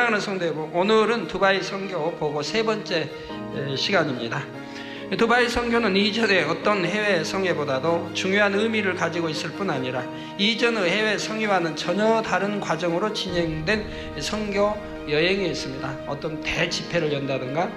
사랑하는 성도 여러분, 오늘은 두바이 선교 보고 세 번째 시간입니다. 두바이 선교는 이전의 어떤 해외 성회보다도 중요한 의미를 가지고 있을 뿐 아니라 이전의 해외 성회와는 전혀 다른 과정으로 진행된 선교 여행이었습니다. 어떤 대집회를 연다든가,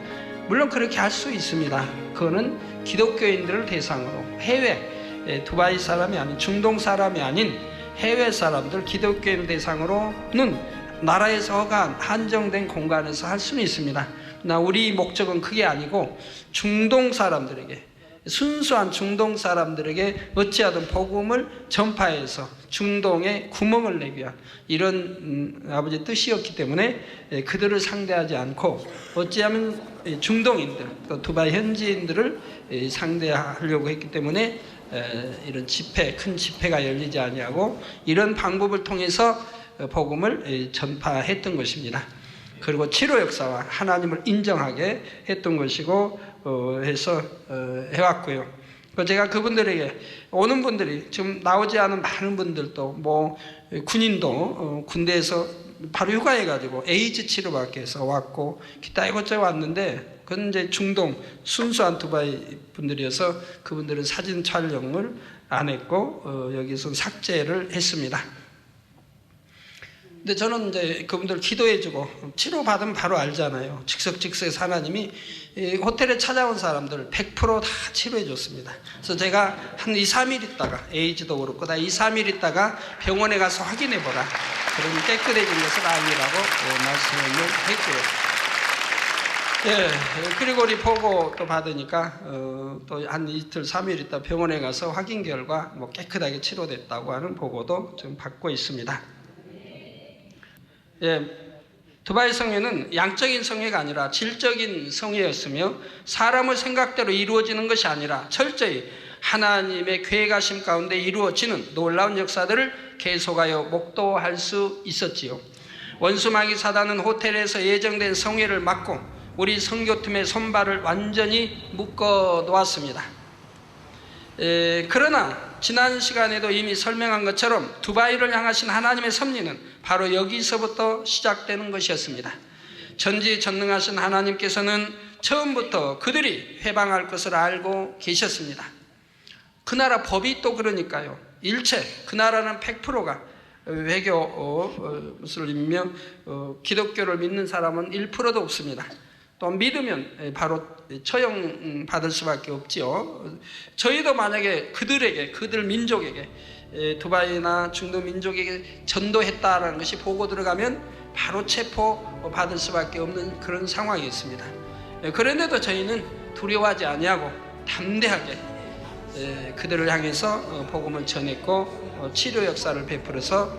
물론 그렇게 할 수 있습니다. 그거는 기독교인들을 대상으로 해외, 두바이 사람이 아닌, 중동 사람이 아닌 해외 사람들, 기독교인 대상으로는 나라에서 허가한 한정된 공간에서 할 수는 있습니다. 그러나 우리 목적은 그게 아니고 중동 사람들에게, 순수한 중동 사람들에게 어찌하든 복음을 전파해서 중동에 구멍을 내기 위한 이런 아버지의 뜻이었기 때문에 그들을 상대하지 않고 어찌하면 중동인들, 또 두바이 현지인들을 상대하려고 했기 때문에 이런 집회, 큰 집회가 열리지 아니하고 이런 방법을 통해서 복음을 전파했던 것입니다. 그리고 치료 역사와 하나님을 인정하게 했던 것이고 해서 해왔고요. 제가 그분들에게, 오는 분들이 지금 나오지 않은 많은 분들도, 뭐 군인도 군대에서 바로 휴가해가지고 에이즈 치료받기 위해서 왔고 기타 이것저것 왔는데, 그건 이제 중동 순수한 두바이 분들이어서 그분들은 사진 촬영을 안 했고 여기서 삭제를 했습니다. 근데 저는 이제 그분들 기도해주고, 치료받으면 바로 알잖아요. 즉석즉석에서 하나님이 호텔에 찾아온 사람들 100% 다 치료해줬습니다. 그래서 제가 한 2, 3일 있다가, 에이즈도 그렇고 다 2, 3일 있다가 병원에 가서 확인해보라, 그러면 깨끗해진 것을 알리라고 말씀을 했고요. 그리고 우리 보고 또 받으니까 또 한 이틀, 3일 있다 병원에 가서 확인 결과 뭐 깨끗하게 치료됐다고 하는 보고도 좀 받고 있습니다. 두바이 성회는 양적인 성회가 아니라 질적인 성회였으며 사람의 생각대로 이루어지는 것이 아니라 철저히 하나님의 계획하심 가운데 이루어지는 놀라운 역사들을 계속하여 목도할 수 있었지요. 원수마귀 사단은 호텔에서 예정된 성회를 막고 우리 선교팀의 손발을 완전히 묶어 놓았습니다. 그러나 지난 시간에도 이미 설명한 것처럼 두바이를 향하신 하나님의 섭리는 바로 여기서부터 시작되는 것이었습니다. 전지전능하신 하나님께서는 처음부터 그들이 회방할 것을 알고 계셨습니다. 그 나라 법이 또 그러니까요. 일체 그 나라는 100%가 외교 무슬림이며 기독교를 믿는 사람은 1%도 없습니다. 또 믿으면 바로 처형 받을 수밖에 없지요. 저희도 만약에 그들 민족에게, 두바이나 중동 민족에게 전도했다라는 것이 보고 들어가면 바로 체포 받을 수밖에 없는 그런 상황이 있습니다. 그런데도 저희는 두려워하지 아니하고 담대하게 그들을 향해서 복음을 전했고 치료 역사를 베풀어서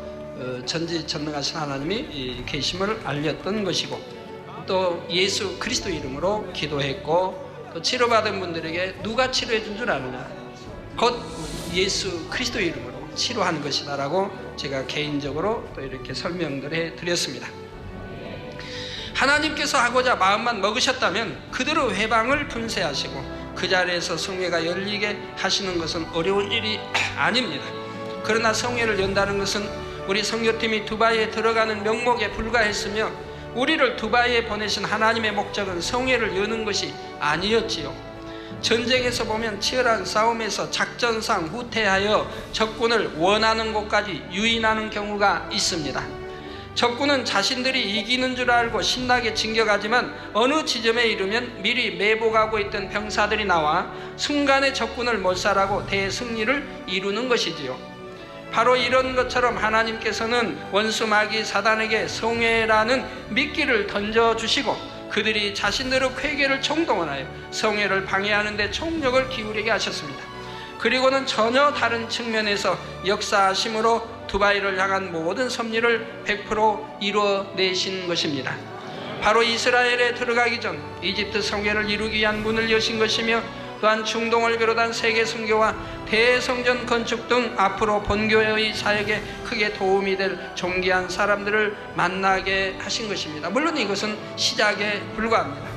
전지전능하신 하나님이 계심을 알렸던 것이고, 또 예수 그리스도 이름으로 기도했고, 또 치료받은 분들에게 누가 치료해 준 줄 아느냐, 곧 예수 그리스도 이름으로 치료하는 것이다라고 제가 개인적으로 또 이렇게 설명을 해드렸습니다. 하나님께서 하고자 마음만 먹으셨다면 그들의 회방을 분쇄하시고 그 자리에서 성회가 열리게 하시는 것은 어려운 일이 아닙니다. 그러나 성회를 연다는 것은 우리 선교팀이 두바이에 들어가는 명목에 불과했으며, 우리를 두바이에 보내신 하나님의 목적은 성회를 여는 것이 아니었지요. 전쟁에서 보면 치열한 싸움에서 작전상 후퇴하여 적군을 원하는 곳까지 유인하는 경우가 있습니다. 적군은 자신들이 이기는 줄 알고 신나게 진격하지만 어느 지점에 이르면 미리 매복하고 있던 병사들이 나와 순간에 적군을 몰살하고 대승리를 이루는 것이지요. 바로 이런 것처럼 하나님께서는 원수 마귀 사단에게 성회라는 미끼를 던져주시고 그들이 자신들의 쾌계를 총동원하여 성회를 방해하는 데 총력을 기울이게 하셨습니다. 그리고는 전혀 다른 측면에서 역사하심으로 두바이를 향한 모든 섭리를 100% 이루어내신 것입니다. 바로 이스라엘에 들어가기 전 이집트 성회를 이루기 위한 문을 여신 것이며, 또한 중동을 비롯한 세계 선교와 대성전 건축 등 앞으로 본교회의 사역에 크게 도움이 될 존귀한 사람들을 만나게 하신 것입니다. 물론 이것은 시작에 불과합니다.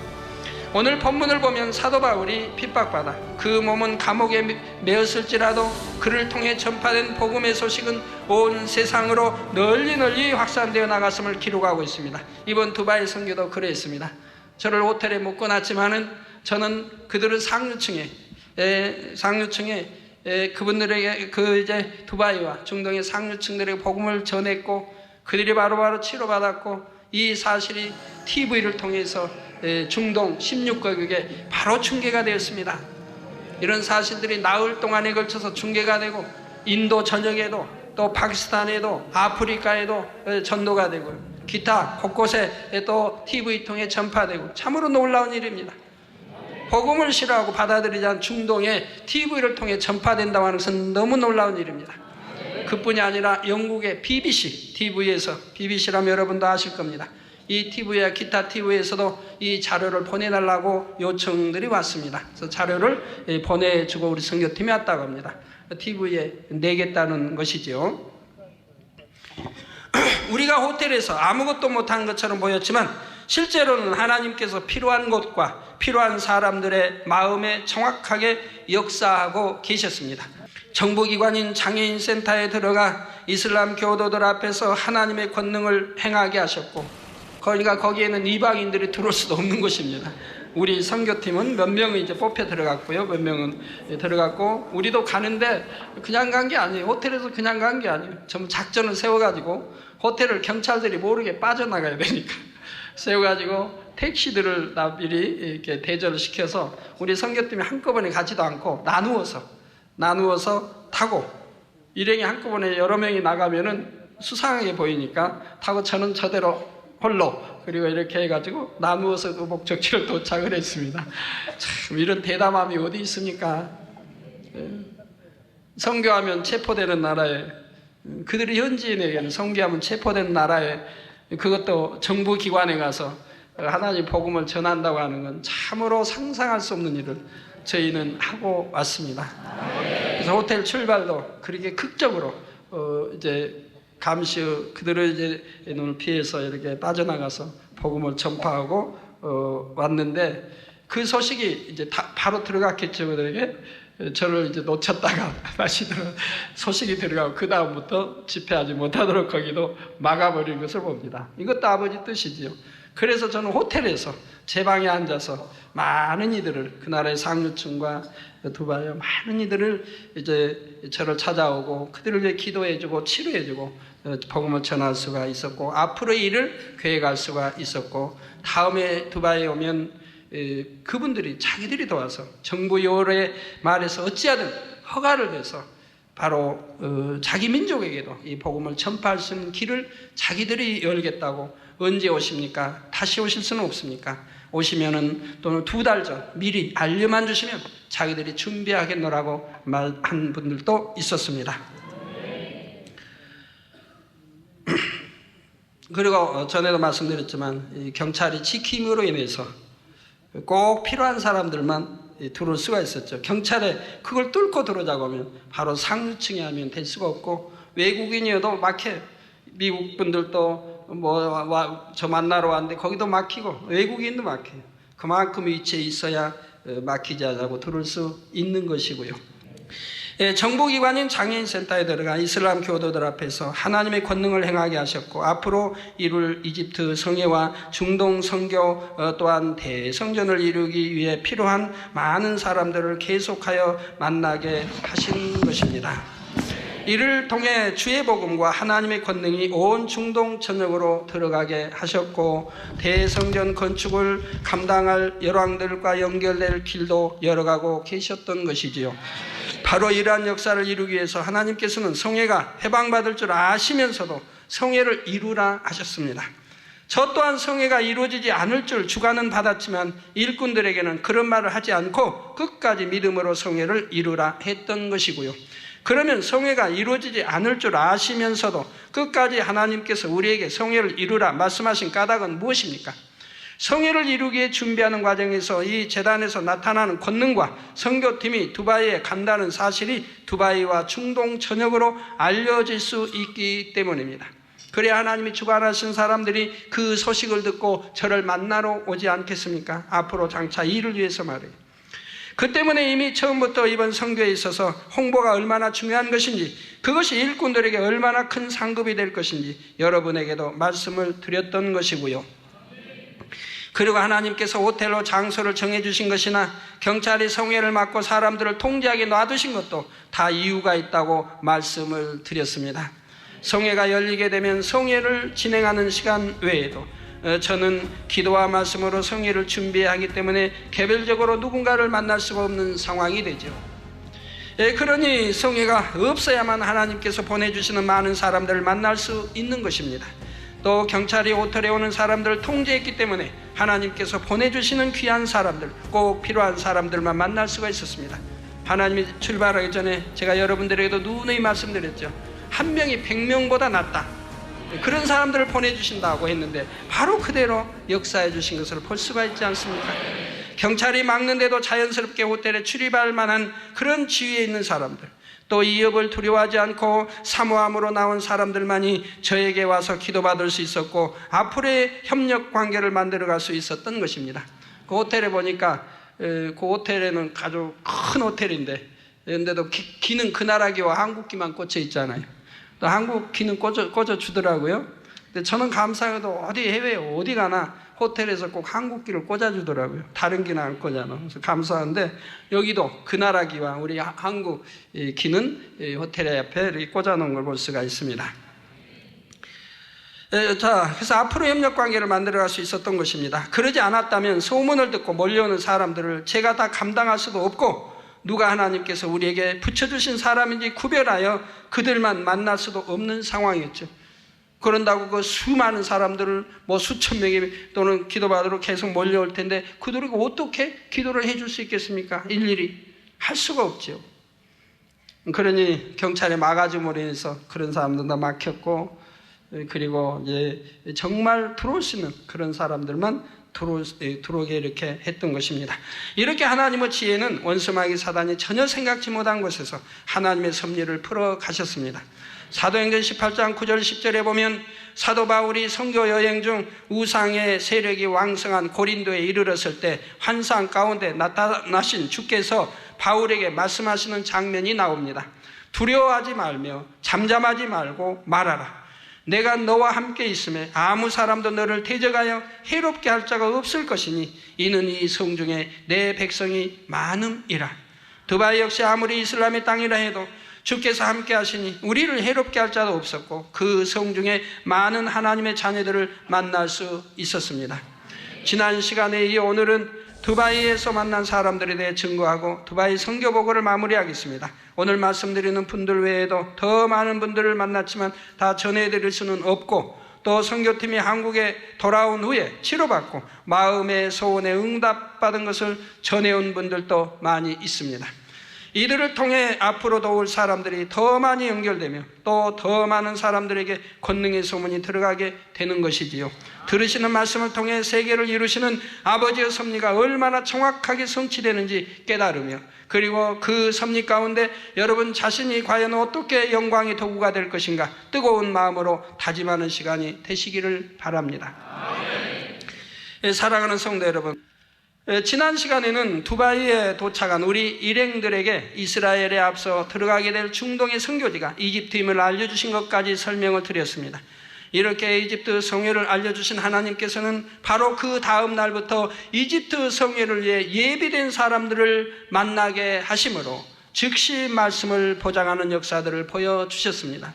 오늘 본문을 보면 사도 바울이 핍박받아 그 몸은 감옥에 매었을지라도 그를 통해 전파된 복음의 소식은 온 세상으로 널리 확산되어 나갔음을 기록하고 있습니다. 이번 두바이 선교도 그랬습니다. 저를 호텔에 묵고났지만은 저는 그들은 상류층에 그분들에게 이제 두바이와 중동의 상류층들에게 복음을 전했고, 그들이 바로바로 치료받았고, 이 사실이 TV를 통해서 중동 16개국에 바로 중계가 되었습니다. 이런 사실들이 나흘 동안에 걸쳐서 중계가 되고, 인도 전역에도 또 파키스탄에도 아프리카에도 전도가 되고, 기타 곳곳에 또 TV 통해 전파되고, 참으로 놀라운 일입니다. 복음을 싫어하고 받아들이지 않은 중동에 TV를 통해 전파된다고 하는 것은 너무 놀라운 일입니다. 그뿐이 아니라 영국의 BBC TV에서, BBC라면 여러분도 아실 겁니다. 이 TV와 기타 TV에서도 이 자료를 보내달라고 요청들이 왔습니다. 그래서 자료를 보내주고 우리 선교팀이 왔다고 합니다. TV에 내겠다는 것이죠. 우리가 호텔에서 아무것도 못한 것처럼 보였지만 실제로는 하나님께서 필요한 곳과 필요한 사람들의 마음에 정확하게 역사하고 계셨습니다. 정부기관인 장애인 센터에 들어가 이슬람 교도들 앞에서 하나님의 권능을 행하게 하셨고, 그러니까 거기에는 이방인들이 들어올 수도 없는 곳입니다. 우리 선교팀은 몇 명은 이제 뽑혀 들어갔고요. 몇 명은 들어갔고, 우리도 가는데 그냥 간 게 아니에요. 호텔에서 그냥 간 게 아니에요. 전부 작전을 세워가지고 호텔을 경찰들이 모르게 빠져나가야 되니까 세워가지고 택시들을 미리 이렇게 대절을 시켜서 우리 선교팀이 한꺼번에 가지도 않고 나누어서 타고, 일행이 한꺼번에 여러 명이 나가면은 수상하게 보이니까 타고 저는 저대로 홀로, 그리고 이렇게 해가지고 나누어서 그 목적지를 도착을 했습니다. 참 이런 대담함이 어디 있습니까? 선교하면 체포되는 나라에, 그들이 현지인에게는 선교하면 체포되는 나라에, 그것도 정부기관에 가서 하나님 복음을 전한다고 하는 건 참으로 상상할 수 없는 일을 저희는 하고 왔습니다. 그래서 호텔 출발도 그렇게 극적으로 이제 감시 그들을 이제 눈을 피해서 이렇게 빠져나가서 복음을 전파하고 왔는데, 그 소식이 이제 바로 들어갔겠죠. 그들에게 저를 이제 놓쳤다가 다시 소식이 들어가고 그 다음부터 집회하지 못하도록 거기도 막아버린 것을 봅니다. 이것도 아버지 뜻이지요. 그래서 저는 호텔에서 제 방에 앉아서 많은 이들을, 그 나라의 상류층과 두바이의 많은 이들을 이제 저를 찾아오고 그들을 위해 기도해주고 치료해주고 복음을 전할 수가 있었고, 앞으로의 일을 계획할 수가 있었고, 다음에 두바이에 오면 그분들이 자기들이 도와서 정부 요래 말해서 어찌하든 허가를 내서 바로 자기 민족에게도 이 복음을 전파할 수 있는 길을 자기들이 열겠다고. 언제 오십니까? 다시 오실 수는 없습니까? 오시면은 또는 2달 전 미리 알려만 주시면 자기들이 준비하겠노라고 말한 분들도 있었습니다. 그리고 전에도 말씀드렸지만 이 경찰이 지킴으로 인해서 꼭 필요한 사람들만 들어올 수가 있었죠. 경찰에 그걸 뚫고 들어오자고 하면 바로 상류층에 하면 될 수가 없고, 외국인이어도 막혀. 미국 분들도 저 만나러 왔는데 거기도 막히고 외국인도 막혀요. 그만큼 위치에 있어야 막히지 않고 들어올 수 있는 것이고요. 정부기관인 장애인센터에 들어가 이슬람 교도들 앞에서 하나님의 권능을 행하게 하셨고, 앞으로 이룰 이집트 성회와 중동 선교 또한 대성전을 이루기 위해 필요한 많은 사람들을 계속하여 만나게 하신 것입니다. 이를 통해 주의 복음과 하나님의 권능이 온 중동 전역으로 들어가게 하셨고, 대성전 건축을 감당할 열왕들과 연결될 길도 열어가고 계셨던 것이지요. 바로 이러한 역사를 이루기 위해서 하나님께서는 성회가 해방받을 줄 아시면서도 성회를 이루라 하셨습니다. 저 또한 성회가 이루어지지 않을 줄 주관은 받았지만 일꾼들에게는 그런 말을 하지 않고 끝까지 믿음으로 성회를 이루라 했던 것이고요. 그러면 성회가 이루어지지 않을 줄 아시면서도 끝까지 하나님께서 우리에게 성회를 이루라 말씀하신 까닭은 무엇입니까? 성회를 이루기 위해 준비하는 과정에서 이 재단에서 나타나는 권능과 선교팀이 두바이에 간다는 사실이 두바이와 중동 전역으로 알려질 수 있기 때문입니다. 그래야 하나님이 주관하신 사람들이 그 소식을 듣고 저를 만나러 오지 않겠습니까? 앞으로 장차 일을 위해서 말이에요. 그 때문에 이미 처음부터 이번 선교에 있어서 홍보가 얼마나 중요한 것인지, 그것이 일꾼들에게 얼마나 큰 상급이 될 것인지 여러분에게도 말씀을 드렸던 것이고요. 그리고 하나님께서 호텔로 장소를 정해주신 것이나 경찰이 성회를 맡고 사람들을 통제하게 놔두신 것도 다 이유가 있다고 말씀을 드렸습니다. 성회가 열리게 되면 성회를 진행하는 시간 외에도 저는 기도와 말씀으로 성회를 준비하기 때문에 개별적으로 누군가를 만날 수가 없는 상황이 되죠. 그러니 성회가 없어야만 하나님께서 보내주시는 많은 사람들을 만날 수 있는 것입니다. 또 경찰이 호텔에 오는 사람들을 통제했기 때문에 하나님께서 보내주시는 귀한 사람들, 꼭 필요한 사람들만 만날 수가 있었습니다. 하나님이 출발하기 전에 제가 여러분들에게도 누누이 말씀드렸죠. 한 명이 100명보다 낫다, 그런 사람들을 보내주신다고 했는데 바로 그대로 역사해 주신 것을 볼 수가 있지 않습니까? 경찰이 막는데도 자연스럽게 호텔에 출입할 만한 그런 지위에 있는 사람들, 또 위협을 두려워하지 않고 사모함으로 나온 사람들만이 저에게 와서 기도받을 수 있었고 앞으로의 협력 관계를 만들어갈 수 있었던 것입니다. 그 호텔에 보니까 그 호텔에는 아주 큰 호텔인데 그런데도 기는 그 나라 기와 한국 기만 꽂혀 있잖아요. 또 한국 기는 꽂아 주더라고요. 근데 저는 감사하게도 어디 해외에 어디 가나 호텔에서 꼭 한국 기를 꽂아주더라고요. 다른 기는 안 꽂아놔. 그래서 감사한데 여기도 그 나라 기와 우리 한국 기는 호텔 옆에 꽂아놓은 걸 볼 수가 있습니다. 자, 그래서 앞으로 협력 관계를 만들어갈 수 있었던 것입니다. 그러지 않았다면 소문을 듣고 몰려오는 사람들을 제가 다 감당할 수도 없고 누가 하나님께서 우리에게 붙여주신 사람인지 구별하여 그들만 만날 수도 없는 상황이었죠. 그런다고 그 수많은 사람들을 수천 명이 또는 기도받으러 계속 몰려올 텐데 그들에게 어떻게 기도를 해줄 수 있겠습니까? 일일이 할 수가 없죠. 그러니 경찰의 막아줌으로 인해서 그런 사람들 다 막혔고, 그리고 이제 정말 들어올 수 있는 그런 사람들만 들어오게 이렇게 했던 것입니다. 이렇게 하나님의 지혜는 원수마귀 사단이 전혀 생각지 못한 곳에서 하나님의 섭리를 풀어 가셨습니다. 사도행전 18장 9절 10절에 보면 사도 바울이 선교 여행 중 우상의 세력이 왕성한 고린도에 이르렀을 때 환상 가운데 나타나신 주께서 바울에게 말씀하시는 장면이 나옵니다. 두려워하지 말며 잠잠하지 말고 말하라. 내가 너와 함께 있음에 아무 사람도 너를 대적하여 해롭게 할 자가 없을 것이니 이는 이 성 중에 내 백성이 많음이라. 두바이 역시 아무리 이슬람의 땅이라 해도 주께서 함께 하시니 우리를 해롭게 할 자도 없었고 그 성 중에 많은 하나님의 자녀들을 만날 수 있었습니다. 지난 시간에 이어 오늘은 두바이에서 만난 사람들에 대해 증거하고 두바이 선교보고를 마무리하겠습니다. 오늘 말씀드리는 분들 외에도 더 많은 분들을 만났지만 다 전해드릴 수는 없고, 또 선교팀이 한국에 돌아온 후에 치료받고 마음의 소원에 응답받은 것을 전해온 분들도 많이 있습니다. 이들을 통해 앞으로도 올 사람들이 더 많이 연결되며 또 더 많은 사람들에게 권능의 소문이 들어가게 되는 것이지요. 들으시는 말씀을 통해 세계를 이루시는 아버지의 섭리가 얼마나 정확하게 성취되는지 깨달으며, 그리고 그 섭리 가운데 여러분 자신이 과연 어떻게 영광의 도구가 될 것인가 뜨거운 마음으로 다짐하는 시간이 되시기를 바랍니다. 사랑하는 성도 여러분, 지난 시간에는 두바이에 도착한 우리 일행들에게 이스라엘에 앞서 들어가게 될 중동의 선교지가 이집트임을 알려주신 것까지 설명을 드렸습니다. 이렇게 이집트 성회를 알려주신 하나님께서는 바로 그 다음 날부터 이집트 성회를 위해 예비된 사람들을 만나게 하심으로 즉시 말씀을 보장하는 역사들을 보여주셨습니다.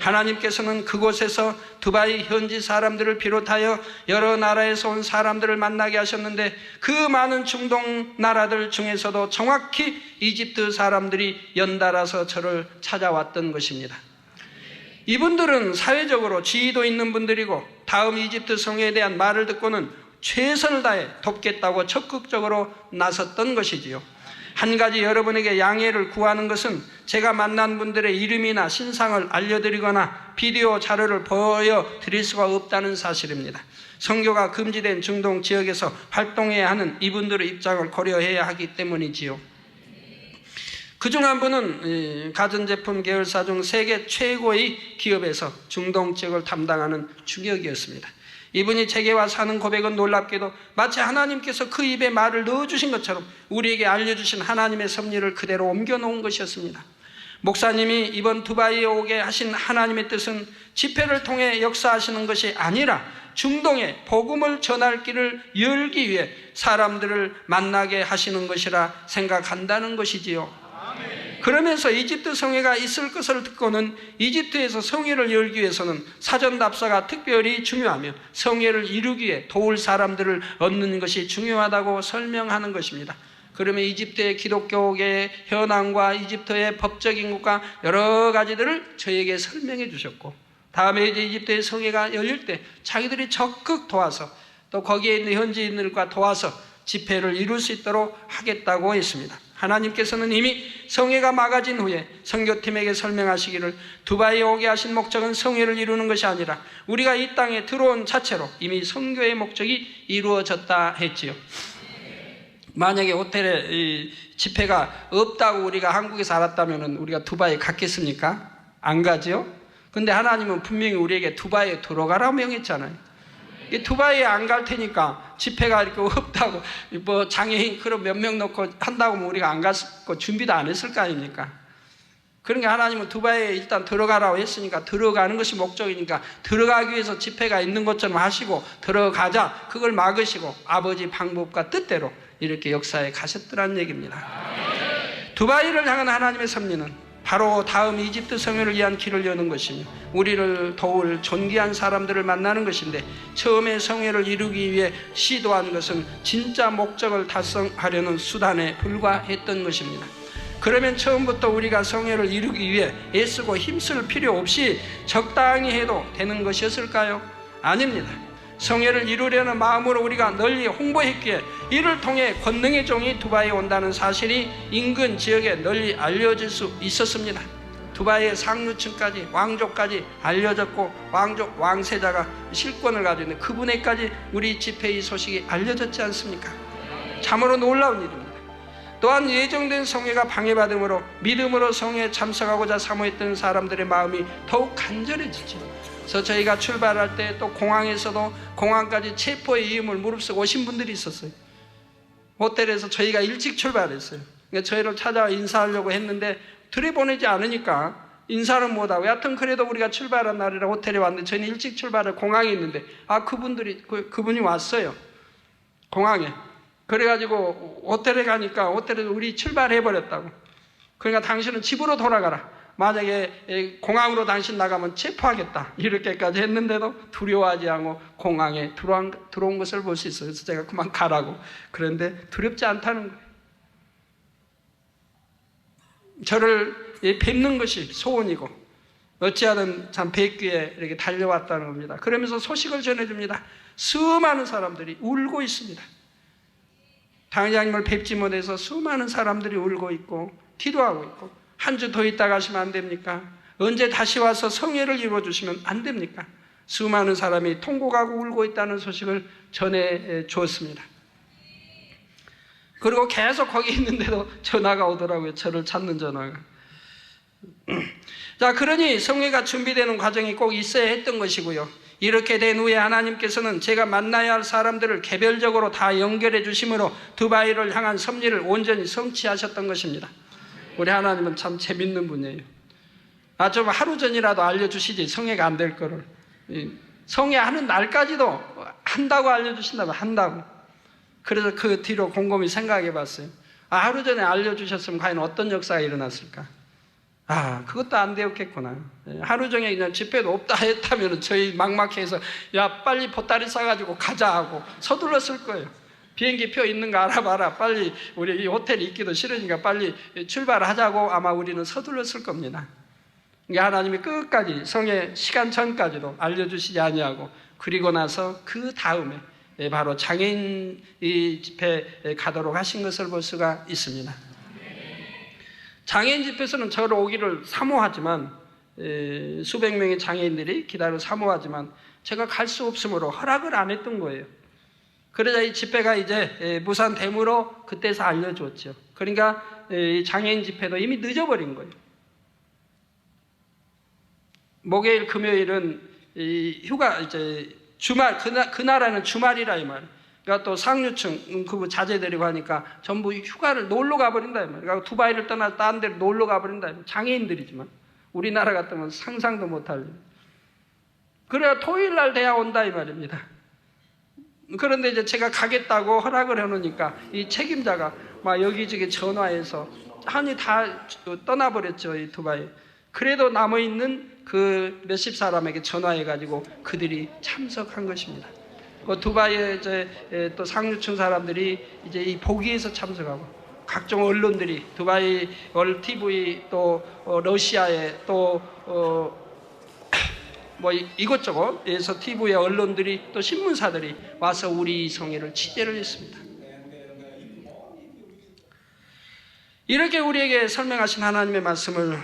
하나님께서는 그곳에서 두바이 현지 사람들을 비롯하여 여러 나라에서 온 사람들을 만나게 하셨는데 그 많은 중동 나라들 중에서도 정확히 이집트 사람들이 연달아서 저를 찾아왔던 것입니다. 이분들은 사회적으로 지위도 있는 분들이고 다음 이집트 성회에 대한 말을 듣고는 최선을 다해 돕겠다고 적극적으로 나섰던 것이지요. 한 가지 여러분에게 양해를 구하는 것은 제가 만난 분들의 이름이나 신상을 알려드리거나 비디오 자료를 보여드릴 수가 없다는 사실입니다. 선교가 금지된 중동 지역에서 활동해야 하는 이분들의 입장을 고려해야 하기 때문이지요. 그중 한 분은 가전제품 계열사 중 세계 최고의 기업에서 중동 지역을 담당하는 주격이었습니다. 이분이 제게 와서 하는 고백은 놀랍게도 마치 하나님께서 그 입에 말을 넣어주신 것처럼 우리에게 알려주신 하나님의 섭리를 그대로 옮겨놓은 것이었습니다. 목사님이 이번 두바이에 오게 하신 하나님의 뜻은 집회를 통해 역사하시는 것이 아니라 중동에 복음을 전할 길을 열기 위해 사람들을 만나게 하시는 것이라 생각한다는 것이지요. 그러면서 이집트 성회가 있을 것을 듣고는 이집트에서 성회를 열기 위해서는 사전 답사가 특별히 중요하며 성회를 이루기 위해 도울 사람들을 얻는 것이 중요하다고 설명하는 것입니다. 그러면 이집트의 기독교계의 현황과 이집트의 법적인 것과 여러 가지들을 저에게 설명해 주셨고, 다음에 이제 이집트의 성회가 열릴 때 자기들이 적극 도와서 또 거기에 있는 현지인들과 도와서 집회를 이룰 수 있도록 하겠다고 했습니다. 하나님께서는 이미 성회가 막아진 후에 선교팀에게 설명하시기를 두바이에 오게 하신 목적은 성회를 이루는 것이 아니라 우리가 이 땅에 들어온 자체로 이미 선교의 목적이 이루어졌다 했지요. 만약에 호텔에 이 집회가 없다고 우리가 한국에서 알았다면 우리가 두바이에 갔겠습니까? 안 가죠? 근데 하나님은 분명히 우리에게 두바이에 들어가라고 명했잖아요. 두바이에 안 갈 테니까 집회가 이렇게 없다고 뭐 장애인 그런 몇 명 놓고 한다고 뭐 우리가 안 갔고 준비도 안 했을 거 아닙니까? 그러니까 하나님은 두바이에 일단 들어가라고 했으니까 들어가는 것이 목적이니까 들어가기 위해서 집회가 있는 것처럼 하시고 들어가자 그걸 막으시고 아버지 방법과 뜻대로 이렇게 역사에 가셨더라는 얘기입니다. 두바이를 향한 하나님의 섭리는 바로 다음 이집트 성회를 위한 길을 여는 것이며 우리를 도울 존귀한 사람들을 만나는 것인데 처음에 성회를 이루기 위해 시도한 것은 진짜 목적을 달성하려는 수단에 불과했던 것입니다. 그러면 처음부터 우리가 성회를 이루기 위해 애쓰고 힘쓸 필요 없이 적당히 해도 되는 것이었을까요? 아닙니다. 성회를 이루려는 마음으로 우리가 널리 홍보했기에 이를 통해 권능의 종이 두바이에 온다는 사실이 인근 지역에 널리 알려질 수 있었습니다. 두바이의 상류층까지 왕족까지 알려졌고 왕족 왕세자가 실권을 가지고 있는 그분에까지 우리 집회의 소식이 알려졌지 않습니까? 참으로 놀라운 일입니다. 또한 예정된 성회가 방해받음으로 믿음으로 성회에 참석하고자 사모했던 사람들의 마음이 더욱 간절해지죠. 그래서 저희가 출발할 때 또 공항에서도 공항까지 체포의 위험을 무릅쓰고 오신 분들이 있었어요. 호텔에서 저희가 일찍 출발했어요. 그러니까 저희를 찾아와 인사하려고 했는데 들여보내지 않으니까 인사를 못하고, 여하튼 그래도 우리가 출발한 날이라 호텔에 왔는데 저희는 일찍 출발을 공항에 있는데 그분이 왔어요. 공항에. 그래가지고 호텔에 가니까 호텔에서 우리 출발해버렸다고. 그러니까 당신은 집으로 돌아가라. 만약에 공항으로 당신 나가면 체포하겠다. 이렇게까지 했는데도 두려워하지 않고 공항에 들어온 것을 볼 수 있어요. 그래서 제가 그만 가라고. 그런데 두렵지 않다는 거예요. 저를 뵙는 것이 소원이고 어찌하든 참 뵙기에 이렇게 달려왔다는 겁니다. 그러면서 소식을 전해줍니다. 수많은 사람들이 울고 있습니다. 당장님을 뵙지 못해서 수많은 사람들이 울고 있고 기도하고 있고, 한 주 더 있다 가시면 안 됩니까? 언제 다시 와서 성회를 이루어주시면 안 됩니까? 수많은 사람이 통곡하고 울고 있다는 소식을 전해 주었습니다. 그리고 계속 거기 있는데도 전화가 오더라고요. 저를 찾는 전화가. 자, 그러니 성회가 준비되는 과정이 꼭 있어야 했던 것이고요. 이렇게 된 후에 하나님께서는 제가 만나야 할 사람들을 개별적으로 다 연결해 주심으로 두바이를 향한 섭리를 온전히 성취하셨던 것입니다. 우리 하나님은 참 재밌는 분이에요. 좀 하루 전이라도 알려주시지 성회가 안 될 거를. 성회 하는 날까지도 한다고 알려주신다면 한다고. 그래서 그 뒤로 곰곰이 생각해 봤어요. 하루 전에 알려주셨으면 과연 어떤 역사가 일어났을까? 그것도 안 되었겠구나. 하루 종일 그냥 집회도 없다 했다면 저희 막막해서 야 빨리 보따리 싸가지고 가자 하고 서둘렀을 거예요. 비행기 표 있는 거 알아봐라. 빨리 우리 이 호텔이 있기도 싫으니까 빨리 출발하자고 아마 우리는 서둘렀을 겁니다. 그러니까 하나님이 끝까지 성회 시간 전까지도 알려주시지 아니하고, 그리고 나서 그 다음에 바로 장애인 집회에 가도록 하신 것을 볼 수가 있습니다. 장애인 집회에서는 저를 오기를 사모하지만, 수백 명의 장애인들이 기다려 사모하지만 제가 갈 수 없으므로 허락을 안 했던 거예요. 그러자 이 집회가 이제 무산됨으로 그때서 알려줬죠. 그러니까 장애인 집회도 이미 늦어버린 거예요. 목요일, 금요일은 휴가 이제 주말, 그 나라는 주말이라 이 말이에요. 그러니까 또 상류층 그 자제들이고 하니까 전부 휴가를 놀러 가버린다 이 말이에요. 그러니까 두바이를 떠나 다른 데로 놀러 가버린다 이 말이에요. 장애인들이지만 우리나라 같으면 상상도 못할 일. 그래야 토요일 날 돼야 온다 이 말입니다. 그런데 이제 제가 가겠다고 허락을 해놓으니까 이 책임자가 막 여기저기 전화해서 한이 다 떠나버렸죠, 이 두바이. 그래도 남아있는 그 몇십 사람에게 전화해가지고 그들이 참석한 것입니다. 그 두바이의 이제 또 상류층 사람들이 이제 이 보기에서 참석하고 각종 언론들이 두바이 월 TV 또 러시아에 또 뭐 이것저것에서 TV의 언론들이 또 신문사들이 와서 우리 성회를 취재를 했습니다. 이렇게 우리에게 설명하신 하나님의 말씀을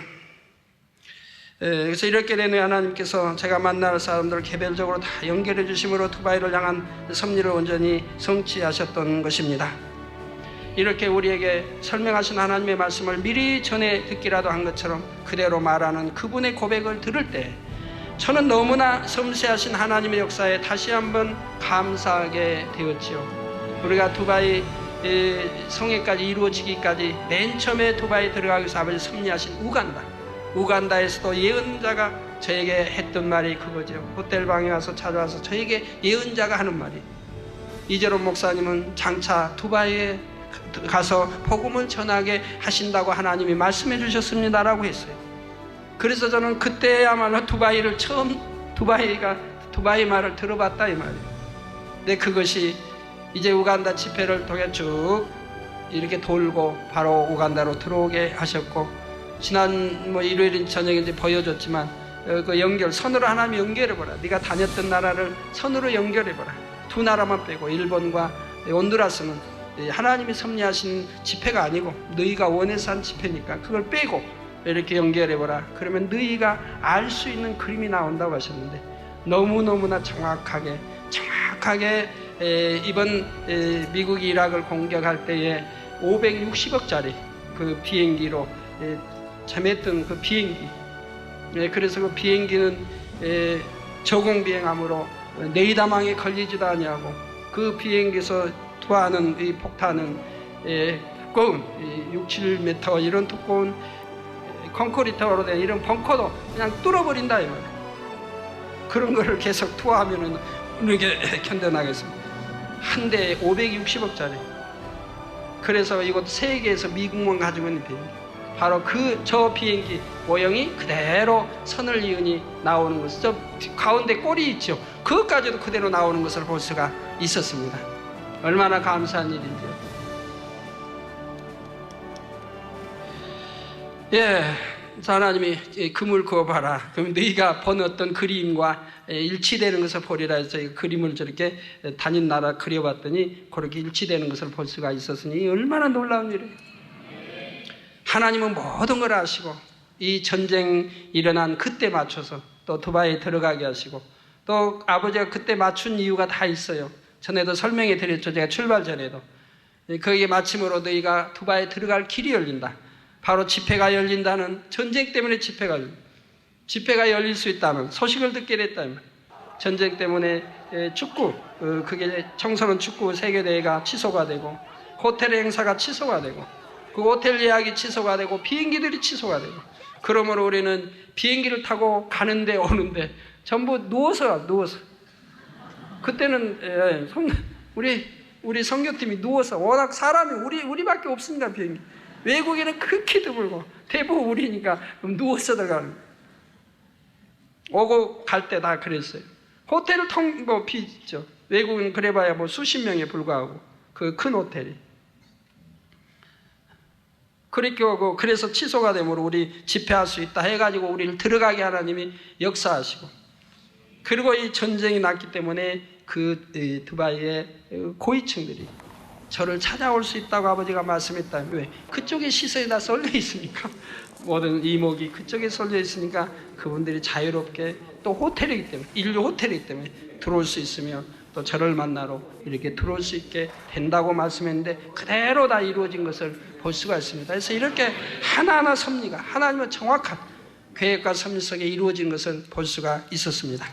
그래서 이렇게 되는 하나님께서 제가 만날 사람들을 개별적으로 다 연결해 주심으로 두바이를 향한 섭리를 온전히 성취하셨던 것입니다. 이렇게 우리에게 설명하신 하나님의 말씀을 미리 전에 듣기라도 한 것처럼 그대로 말하는 그분의 고백을 들을 때 저는 너무나 섬세하신 하나님의 역사에 다시 한번 감사하게 되었지요. 우리가 두바이 성회까지 이루어지기까지 맨 처음에 두바이 들어가기 위해서 아버지 섭리하신 우간다에서도 예언자가 저에게 했던 말이 그거죠. 호텔 방에 와서 찾아와서 저에게 예언자가 하는 말이, 이재론 목사님은 장차 두바이에 가서 복음을 전하게 하신다고 하나님이 말씀해 주셨습니다라고 했어요. 그래서 저는 그때야말로 두바이 말을 들어봤다 이 말이에요. 근데 그것이 이제 우간다 집회를 통해 쭉 이렇게 돌고 바로 우간다로 들어오게 하셨고, 지난 일요일 저녁에 이제 보여줬지만 그 선으로 하나님이 연결해보라. 네가 다녔던 나라를 선으로 연결해보라. 두 나라만 빼고 일본과 온두라스는 하나님이 섭리하신 집회가 아니고 너희가 원해서 한 집회니까 그걸 빼고 이렇게 연결해보라. 그러면 너희가 알 수 있는 그림이 나온다고 하셨는데, 너무너무나 정확하게 이번 미국이 이라크를 공격할 때에 560억짜리 그 비행기로 참했던 그 비행기, 그래서 그 비행기는 저공비행함으로 네이다망에 걸리지도 아니하고 그 비행기에서 투하하는 이 폭탄은 두꺼운 6, 7m 이런 두꺼운 콘크리트로 된 이런 벙커도 그냥 뚫어버린다 이 말이에요. 그런 거를 계속 투하하면은 이렇게 견뎌나겠습니다. 한 대에 560억짜리. 그래서 이곳 세계에서 미국만 가지고 있는 비행기, 바로 저 비행기 모형이 그대로 선을 이으니 나오는 것을, 저 가운데 꼬리 있죠, 그것까지도 그대로 나오는 것을 볼 수가 있었습니다. 얼마나 감사한 일인지요. 하나님이 그물 그어봐라. 그럼 너희가 본 어떤 그림과 일치되는 것을 보리라 해서 그림을 저렇게 다닌 나라 그려봤더니 그렇게 일치되는 것을 볼 수가 있었으니 얼마나 놀라운 일이에요. 하나님은 모든 걸 아시고 이 전쟁 일어난 그때 맞춰서 또 두바이에 들어가게 하시고, 또 아버지가 그때 맞춘 이유가 다 있어요. 전에도 설명해 드렸죠. 제가 출발 전에도. 거기에 마침으로 너희가 두바이에 들어갈 길이 열린다. 바로 집회가 열린다는, 전쟁 때문에 집회가 열릴 수 있다는 소식을 듣게 됐다. 전쟁 때문에 축구, 그게 청소년 축구 세계대회가 취소가 되고, 호텔 행사가 취소가 되고, 그 호텔 예약이 취소가 되고, 비행기들이 취소가 되고, 그러므로 우리는 비행기를 타고 가는데 오는데 전부 누워서 그때는 우리 선교팀이 누워서, 워낙 사람이 우리밖에 없으니까 비행기. 외국인은 그렇게 드물고 대부분 우리니까 누워서 들어가는 거예요. 오고 갈 때 다 그랬어요. 호텔을 비죠. 외국은 그래봐야 수십 명에 불과하고 그 큰 호텔이. 그렇게 오고, 그래서 취소가 되므로 우리 집회할 수 있다 해가지고 우리를 들어가게 하나님이 역사하시고, 그리고 이 전쟁이 났기 때문에 그 두바이의 고위층들이 저를 찾아올 수 있다고 아버지가 말씀했다. 왜? 그쪽에 시설이 다 쏠려 있으니까, 모든 이목이 그쪽에 쏠려 있으니까 그분들이 자유롭게, 또 호텔이기 때문에, 인류 호텔이기 때문에 들어올 수 있으며 또 저를 만나러 이렇게 들어올 수 있게 된다고 말씀했는데 그대로 다 이루어진 것을 볼 수가 있습니다. 그래서 이렇게 하나하나 섭리가 하나님의 정확한 계획과 섭리 속에 이루어진 것을 볼 수가 있었습니다.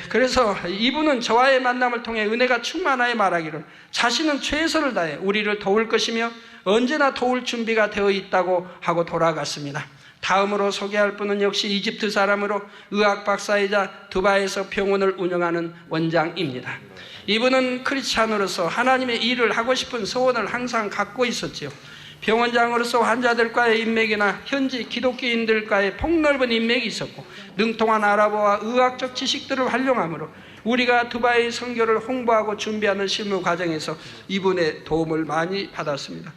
그래서 이분은 저와의 만남을 통해 은혜가 충만하여 말하기를 자신은 최선을 다해 우리를 도울 것이며 언제나 도울 준비가 되어 있다고 하고 돌아갔습니다. 다음으로 소개할 분은 역시 이집트 사람으로 의학 박사이자 두바이에서 병원을 운영하는 원장입니다. 이분은 크리스찬으로서 하나님의 일을 하고 싶은 소원을 항상 갖고 있었지요. 병원장으로서 환자들과의 인맥이나 현지 기독교인들과의 폭넓은 인맥이 있었고 능통한 아랍어와 의학적 지식들을 활용하므로 우리가 두바이 선교를 홍보하고 준비하는 실무 과정에서 이분의 도움을 많이 받았습니다.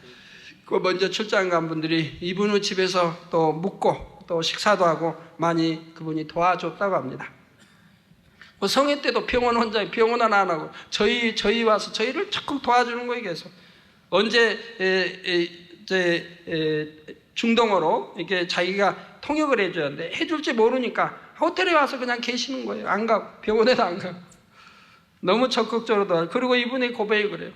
먼저 출장 간 분들이 이분의 집에서 또 묵고 또 식사도 하고 많이 그분이 도와줬다고 합니다. 성회 때도 병원 혼자 병원은 안 하고 저희 와서 저희를 적극 도와주는 거예요. 계속 언제 중동어로 이렇게 자기가 통역을 해줘야 하는데 해줄지 모르니까 호텔에 와서 그냥 계시는 거예요. 안 가고 병원에도 안 가고 너무 적극적으로 도와줘. 그리고 이분의 고백이 그래요.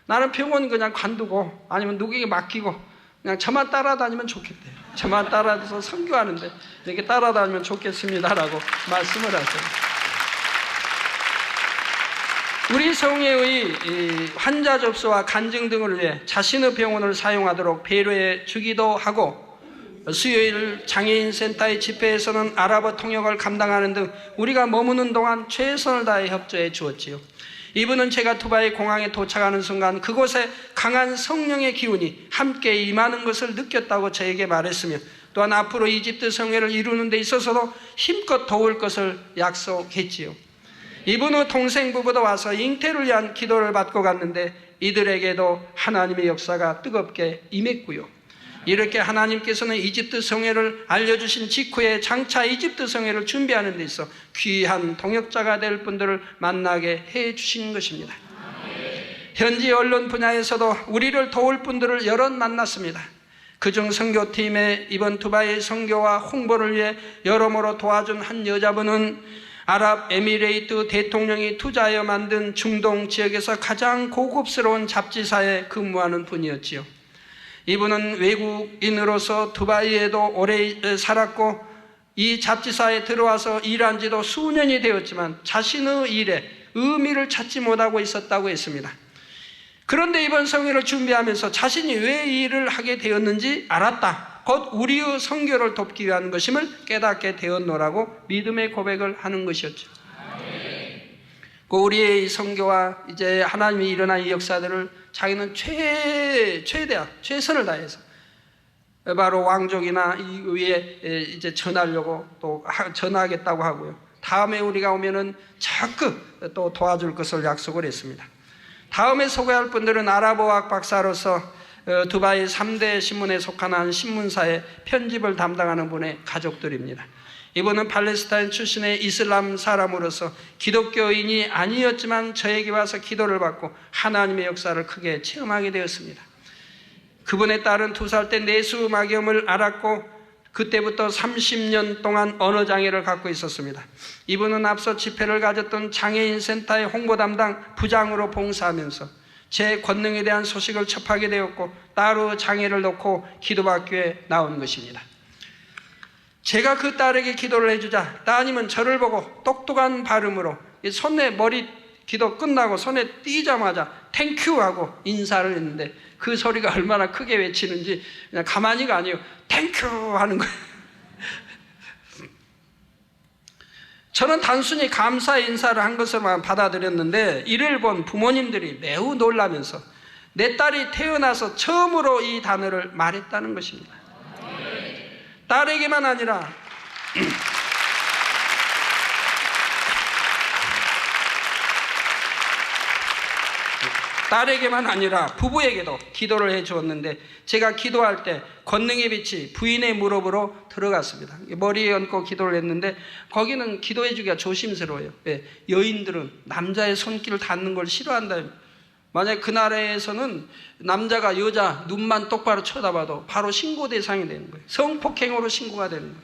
나는 병원 그냥 관두고 아니면 누구에게 맡기고 그냥 저만 따라다니면 좋겠대요. 저만 따라서 선교하는데 이렇게 따라다니면 좋겠습니다라고 말씀을 하세요. 우리 성회의 환자 접수와 간증 등을 위해 자신의 병원을 사용하도록 배려해 주기도 하고 수요일 장애인 센터의 집회에서는 아랍어 통역을 감당하는 등 우리가 머무는 동안 최선을 다해 협조해 주었지요. 이분은 제가 두바이 공항에 도착하는 순간 그곳에 강한 성령의 기운이 함께 임하는 것을 느꼈다고 저에게 말했으며 또한 앞으로 이집트 성회를 이루는 데 있어서도 힘껏 도울 것을 약속했지요. 이분의 동생 부부도 와서 잉태를 위한 기도를 받고 갔는데 이들에게도 하나님의 역사가 뜨겁게 임했고요. 이렇게 하나님께서는 이집트 성회를 알려주신 직후에 장차 이집트 성회를 준비하는 데 있어 귀한 동역자가 될 분들을 만나게 해주신 것입니다. 현지 언론 분야에서도 우리를 도울 분들을 여럿 만났습니다. 그중 선교팀의 이번 두바이 선교와 홍보를 위해 여러모로 도와준 한 여자분은 아랍에미레이트 대통령이 투자하여 만든 중동 지역에서 가장 고급스러운 잡지사에 근무하는 분이었지요. 이분은 외국인으로서 두바이에도 오래 살았고 이 잡지사에 들어와서 일한 지도 수년이 되었지만 자신의 일에 의미를 찾지 못하고 있었다고 했습니다. 그런데 이번 성회를 준비하면서 자신이 왜 이 일을 하게 되었는지 알았다. 곧 우리의 선교를 돕기 위한 것임을 깨닫게 되었노라고 믿음의 고백을 하는 것이었죠. 그 우리의 선교와 이제 하나님이 일어난 이 역사들을 자기는 최선을 다해서 바로 왕족이나 이 위에 이제 전하려고 또 전하겠다고 하고요. 다음에 우리가 오면은 적극 또 도와줄 것을 약속을 했습니다. 다음에 소개할 분들은 아랍어학 박사로서 두바이 3대 신문에 속한 한 신문사의 편집을 담당하는 분의 가족들입니다. 이분은 팔레스타인 출신의 이슬람 사람으로서 기독교인이 아니었지만 저에게 와서 기도를 받고 하나님의 역사를 크게 체험하게 되었습니다. 그분의 딸은 2살 때 내수막염을 앓았고 그때부터 30년 동안 언어장애를 갖고 있었습니다. 이분은 앞서 집회를 가졌던 장애인 센터의 홍보 담당 부장으로 봉사하면서 제 권능에 대한 소식을 접하게 되었고 따로 장애를 놓고 기도받기 위해 나온 것입니다. 제가 그 딸에게 기도를 해주자 따님은 저를 보고 똑똑한 발음으로 손에 머리 기도 끝나고 손에 띄자마자 땡큐 하고 인사를 했는데 그 소리가 얼마나 크게 외치는지 그냥 가만히가 아니에요. 땡큐 하는 거예요. 저는 단순히 감사 인사를 한 것으로만 받아들였는데 이를 본 부모님들이 매우 놀라면서 내 딸이 태어나서 처음으로 이 단어를 말했다는 것입니다. 딸에게만 아니라 딸에게만 아니라 부부에게도 기도를 해 주었는데 제가 기도할 때 권능의 빛이 부인의 무릎으로 들어갔습니다. 머리에 얹고 기도를 했는데 거기는 기도해 주기가 조심스러워요. 여인들은 남자의 손길을 닿는 걸 싫어한다. 만약 그 나라에서는 남자가 여자 눈만 똑바로 쳐다봐도 바로 신고 대상이 되는 거예요. 성폭행으로 신고가 되는 거예요.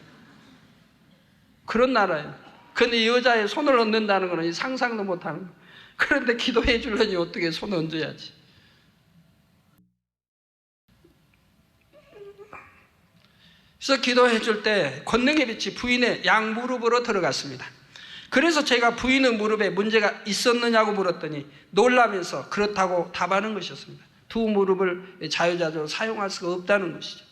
그런 나라예요. 그런데 여자의 손을 얹는다는 것은 상상도 못하는 거예요. 그런데 기도해 주려니 어떻게 손 얹어야지. 그래서 기도해 줄 때 권능의 빛이 부인의 양 무릎으로 들어갔습니다. 그래서 제가 부인의 무릎에 문제가 있었느냐고 물었더니 놀라면서 그렇다고 답하는 것이었습니다. 두 무릎을 자유자재로 사용할 수가 없다는 것이죠.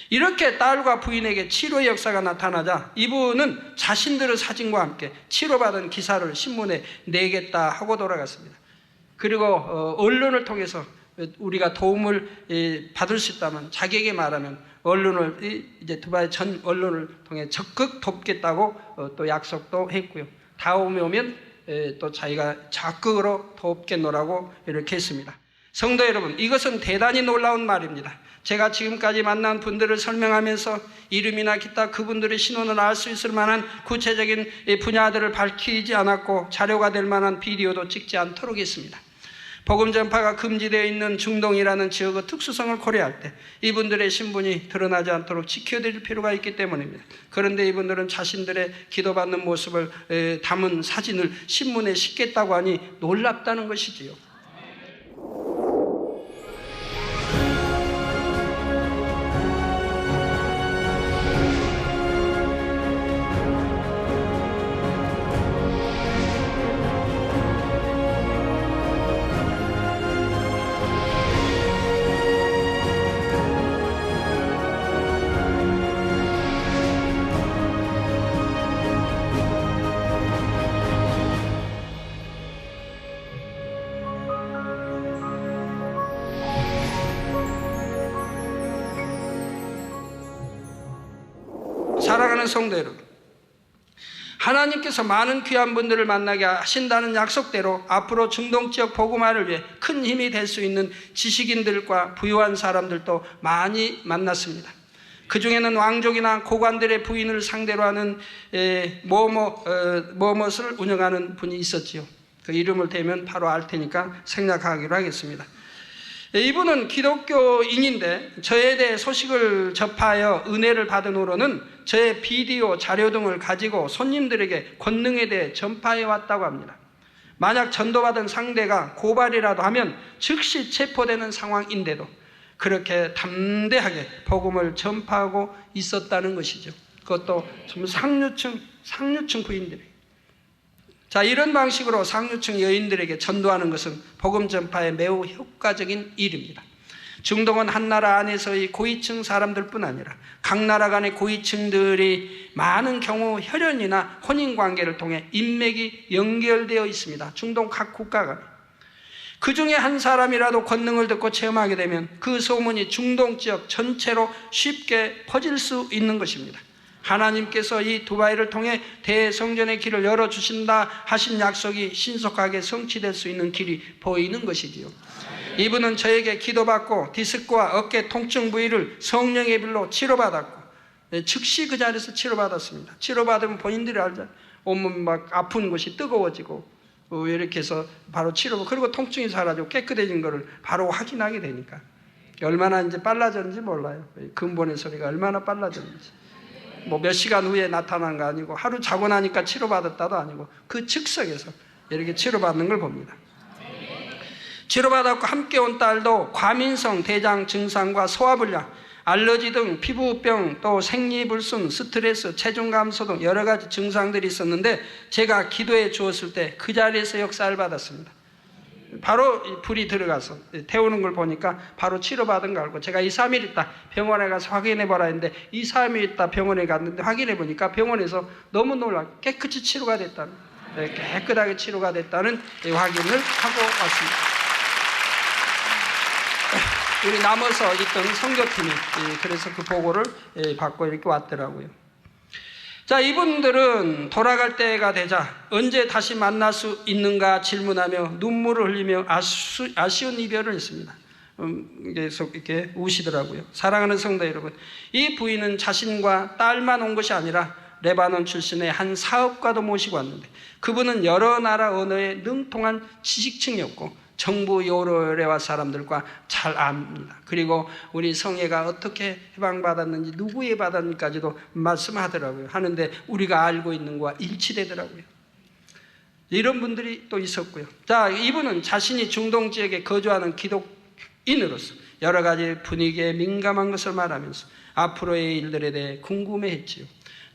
이렇게 딸과 부인에게 치료의 역사가 나타나자 이분은 자신들의 사진과 함께 치료받은 기사를 신문에 내겠다 하고 돌아갔습니다. 그리고 언론을 통해서 우리가 도움을 받을 수 있다면 자기에게 말하면 언론을 이제 두바이 전 언론을 통해 적극 돕겠다고 또 약속도 했고요. 다음에 오면 또 자기가 적극으로 돕겠노라고 이렇게 했습니다. 성도 여러분, 이것은 대단히 놀라운 말입니다. 제가 지금까지 만난 분들을 설명하면서 이름이나 기타 그분들의 신원을 알 수 있을 만한 구체적인 분야들을 밝히지 않았고 자료가 될 만한 비디오도 찍지 않도록 했습니다. 복음 전파가 금지되어 있는 중동이라는 지역의 특수성을 고려할 때 이분들의 신분이 드러나지 않도록 지켜드릴 필요가 있기 때문입니다. 그런데 이분들은 자신들의 기도받는 모습을 담은 사진을 신문에 싣겠다고 하니 놀랍다는 것이지요. 사랑하는 성도 여러분, 하나님께서 많은 귀한 분들을 만나게 하신다는 약속대로 앞으로 중동 지역 복음화를 위해 큰 힘이 될 수 있는 지식인들과 부유한 사람들도 많이 만났습니다. 그 중에는 왕족이나 고관들의 부인을 상대로 하는 뭐뭇을 운영하는 분이 있었지요. 그 이름을 대면 바로 알 테니까 생략하기로 하겠습니다. 이분은 기독교인인데 저에 대해 소식을 접하여 은혜를 받은 후로는 저의 비디오, 자료 등을 가지고 손님들에게 권능에 대해 전파해 왔다고 합니다. 만약 전도받은 상대가 고발이라도 하면 즉시 체포되는 상황인데도 그렇게 담대하게 복음을 전파하고 있었다는 것이죠. 그것도 좀 상류층 부인들에게. 자, 이런 방식으로 상류층 여인들에게 전도하는 것은 복음 전파에 매우 효과적인 일입니다. 중동은 한 나라 안에서의 고위층 사람들뿐 아니라 각 나라 간의 고위층들이 많은 경우 혈연이나 혼인관계를 통해 인맥이 연결되어 있습니다. 중동 각 국가가. 그 중에 한 사람이라도 권능을 듣고 체험하게 되면 그 소문이 중동 지역 전체로 쉽게 퍼질 수 있는 것입니다. 하나님께서 이 두바이를 통해 대성전의 길을 열어주신다 하신 약속이 신속하게 성취될 수 있는 길이 보이는 것이지요. 이분은 저에게 기도받고 디스크와 어깨 통증 부위를 성령의 불로 치료받았고 즉시 그 자리에서 치료받았습니다. 치료받으면 본인들이 알잖아요. 온몸 막 아픈 곳이 뜨거워지고 이렇게 해서 바로 치료받고 그리고 통증이 사라지고 깨끗해진 것을 바로 확인하게 되니까 얼마나 이제 빨라졌는지 몰라요. 근본의 소리가 얼마나 빨라졌는지. 뭐 몇 시간 후에 나타난 거 아니고 하루 자고 나니까 치료받았다도 아니고 그 즉석에서 이렇게 치료받는 걸 봅니다. 치료받았고 함께 온 딸도 과민성 대장 증상과 소화불량, 알러지 등 피부병, 또 생리불순, 스트레스, 체중 감소 등 여러 가지 증상들이 있었는데 제가 기도해 주었을 때 그 자리에서 역사를 받았습니다. 바로 불이 들어가서 태우는 걸 보니까 바로 치료받은 거 알고 제가 2, 3일 있다 병원에 가서 확인해 보라 했는데 2, 3일 있다 병원에 갔는데 확인해 보니까 병원에서 너무 놀라 깨끗이 치료가 됐다는, 깨끗하게 치료가 됐다는 확인을 하고 왔습니다. 우리 남아서 있던 선교팀이 그래서 그 보고를 받고 이렇게 왔더라고요. 자, 이분들은 돌아갈 때가 되자 언제 다시 만날 수 있는가 질문하며 눈물을 흘리며 아쉬운 이별을 했습니다. 계속 이렇게 우시더라고요. 사랑하는 성도 여러분, 이 부인은 자신과 딸만 온 것이 아니라 레바논 출신의 한 사업가도 모시고 왔는데 그분은 여러 나라 언어에 능통한 지식층이었고 정부 요로레와 사람들과 잘 압니다. 그리고 우리 성회가 어떻게 해방받았는지 누구에 받았는지까지도 말씀하더라고요. 하는데 우리가 알고 있는 것과 일치되더라고요. 이런 분들이 또 있었고요. 자, 이분은 자신이 중동 지역에 거주하는 기독인으로서 여러 가지 분위기에 민감한 것을 말하면서 앞으로의 일들에 대해 궁금해했지요.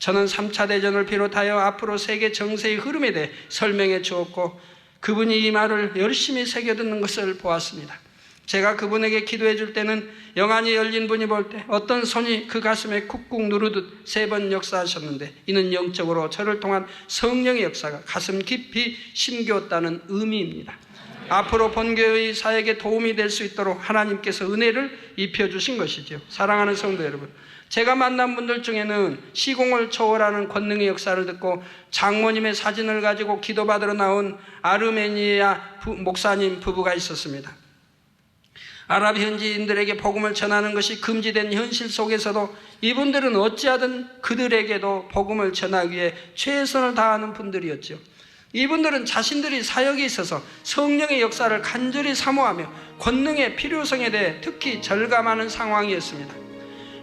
저는 3차 대전을 비롯하여 앞으로 세계 정세의 흐름에 대해 설명해 주었고 그분이 이 말을 열심히 새겨듣는 것을 보았습니다. 제가 그분에게 기도해 줄 때는 영안이 열린 분이 볼 때 어떤 손이 그 가슴에 쿡쿡 누르듯 3번 역사하셨는데 이는 영적으로 저를 통한 성령의 역사가 가슴 깊이 심겼다는 의미입니다. 앞으로 본교의 사역에 도움이 될 수 있도록 하나님께서 은혜를 입혀주신 것이죠. 사랑하는 성도 여러분, 제가 만난 분들 중에는 시공을 초월하는 권능의 역사를 듣고 장모님의 사진을 가지고 기도받으러 나온 아르메니아 목사님 부부가 있었습니다. 아랍 현지인들에게 복음을 전하는 것이 금지된 현실 속에서도 이분들은 어찌하든 그들에게도 복음을 전하기 위해 최선을 다하는 분들이었죠. 이분들은 자신들이 사역에 있어서 성령의 역사를 간절히 사모하며 권능의 필요성에 대해 특히 절감하는 상황이었습니다.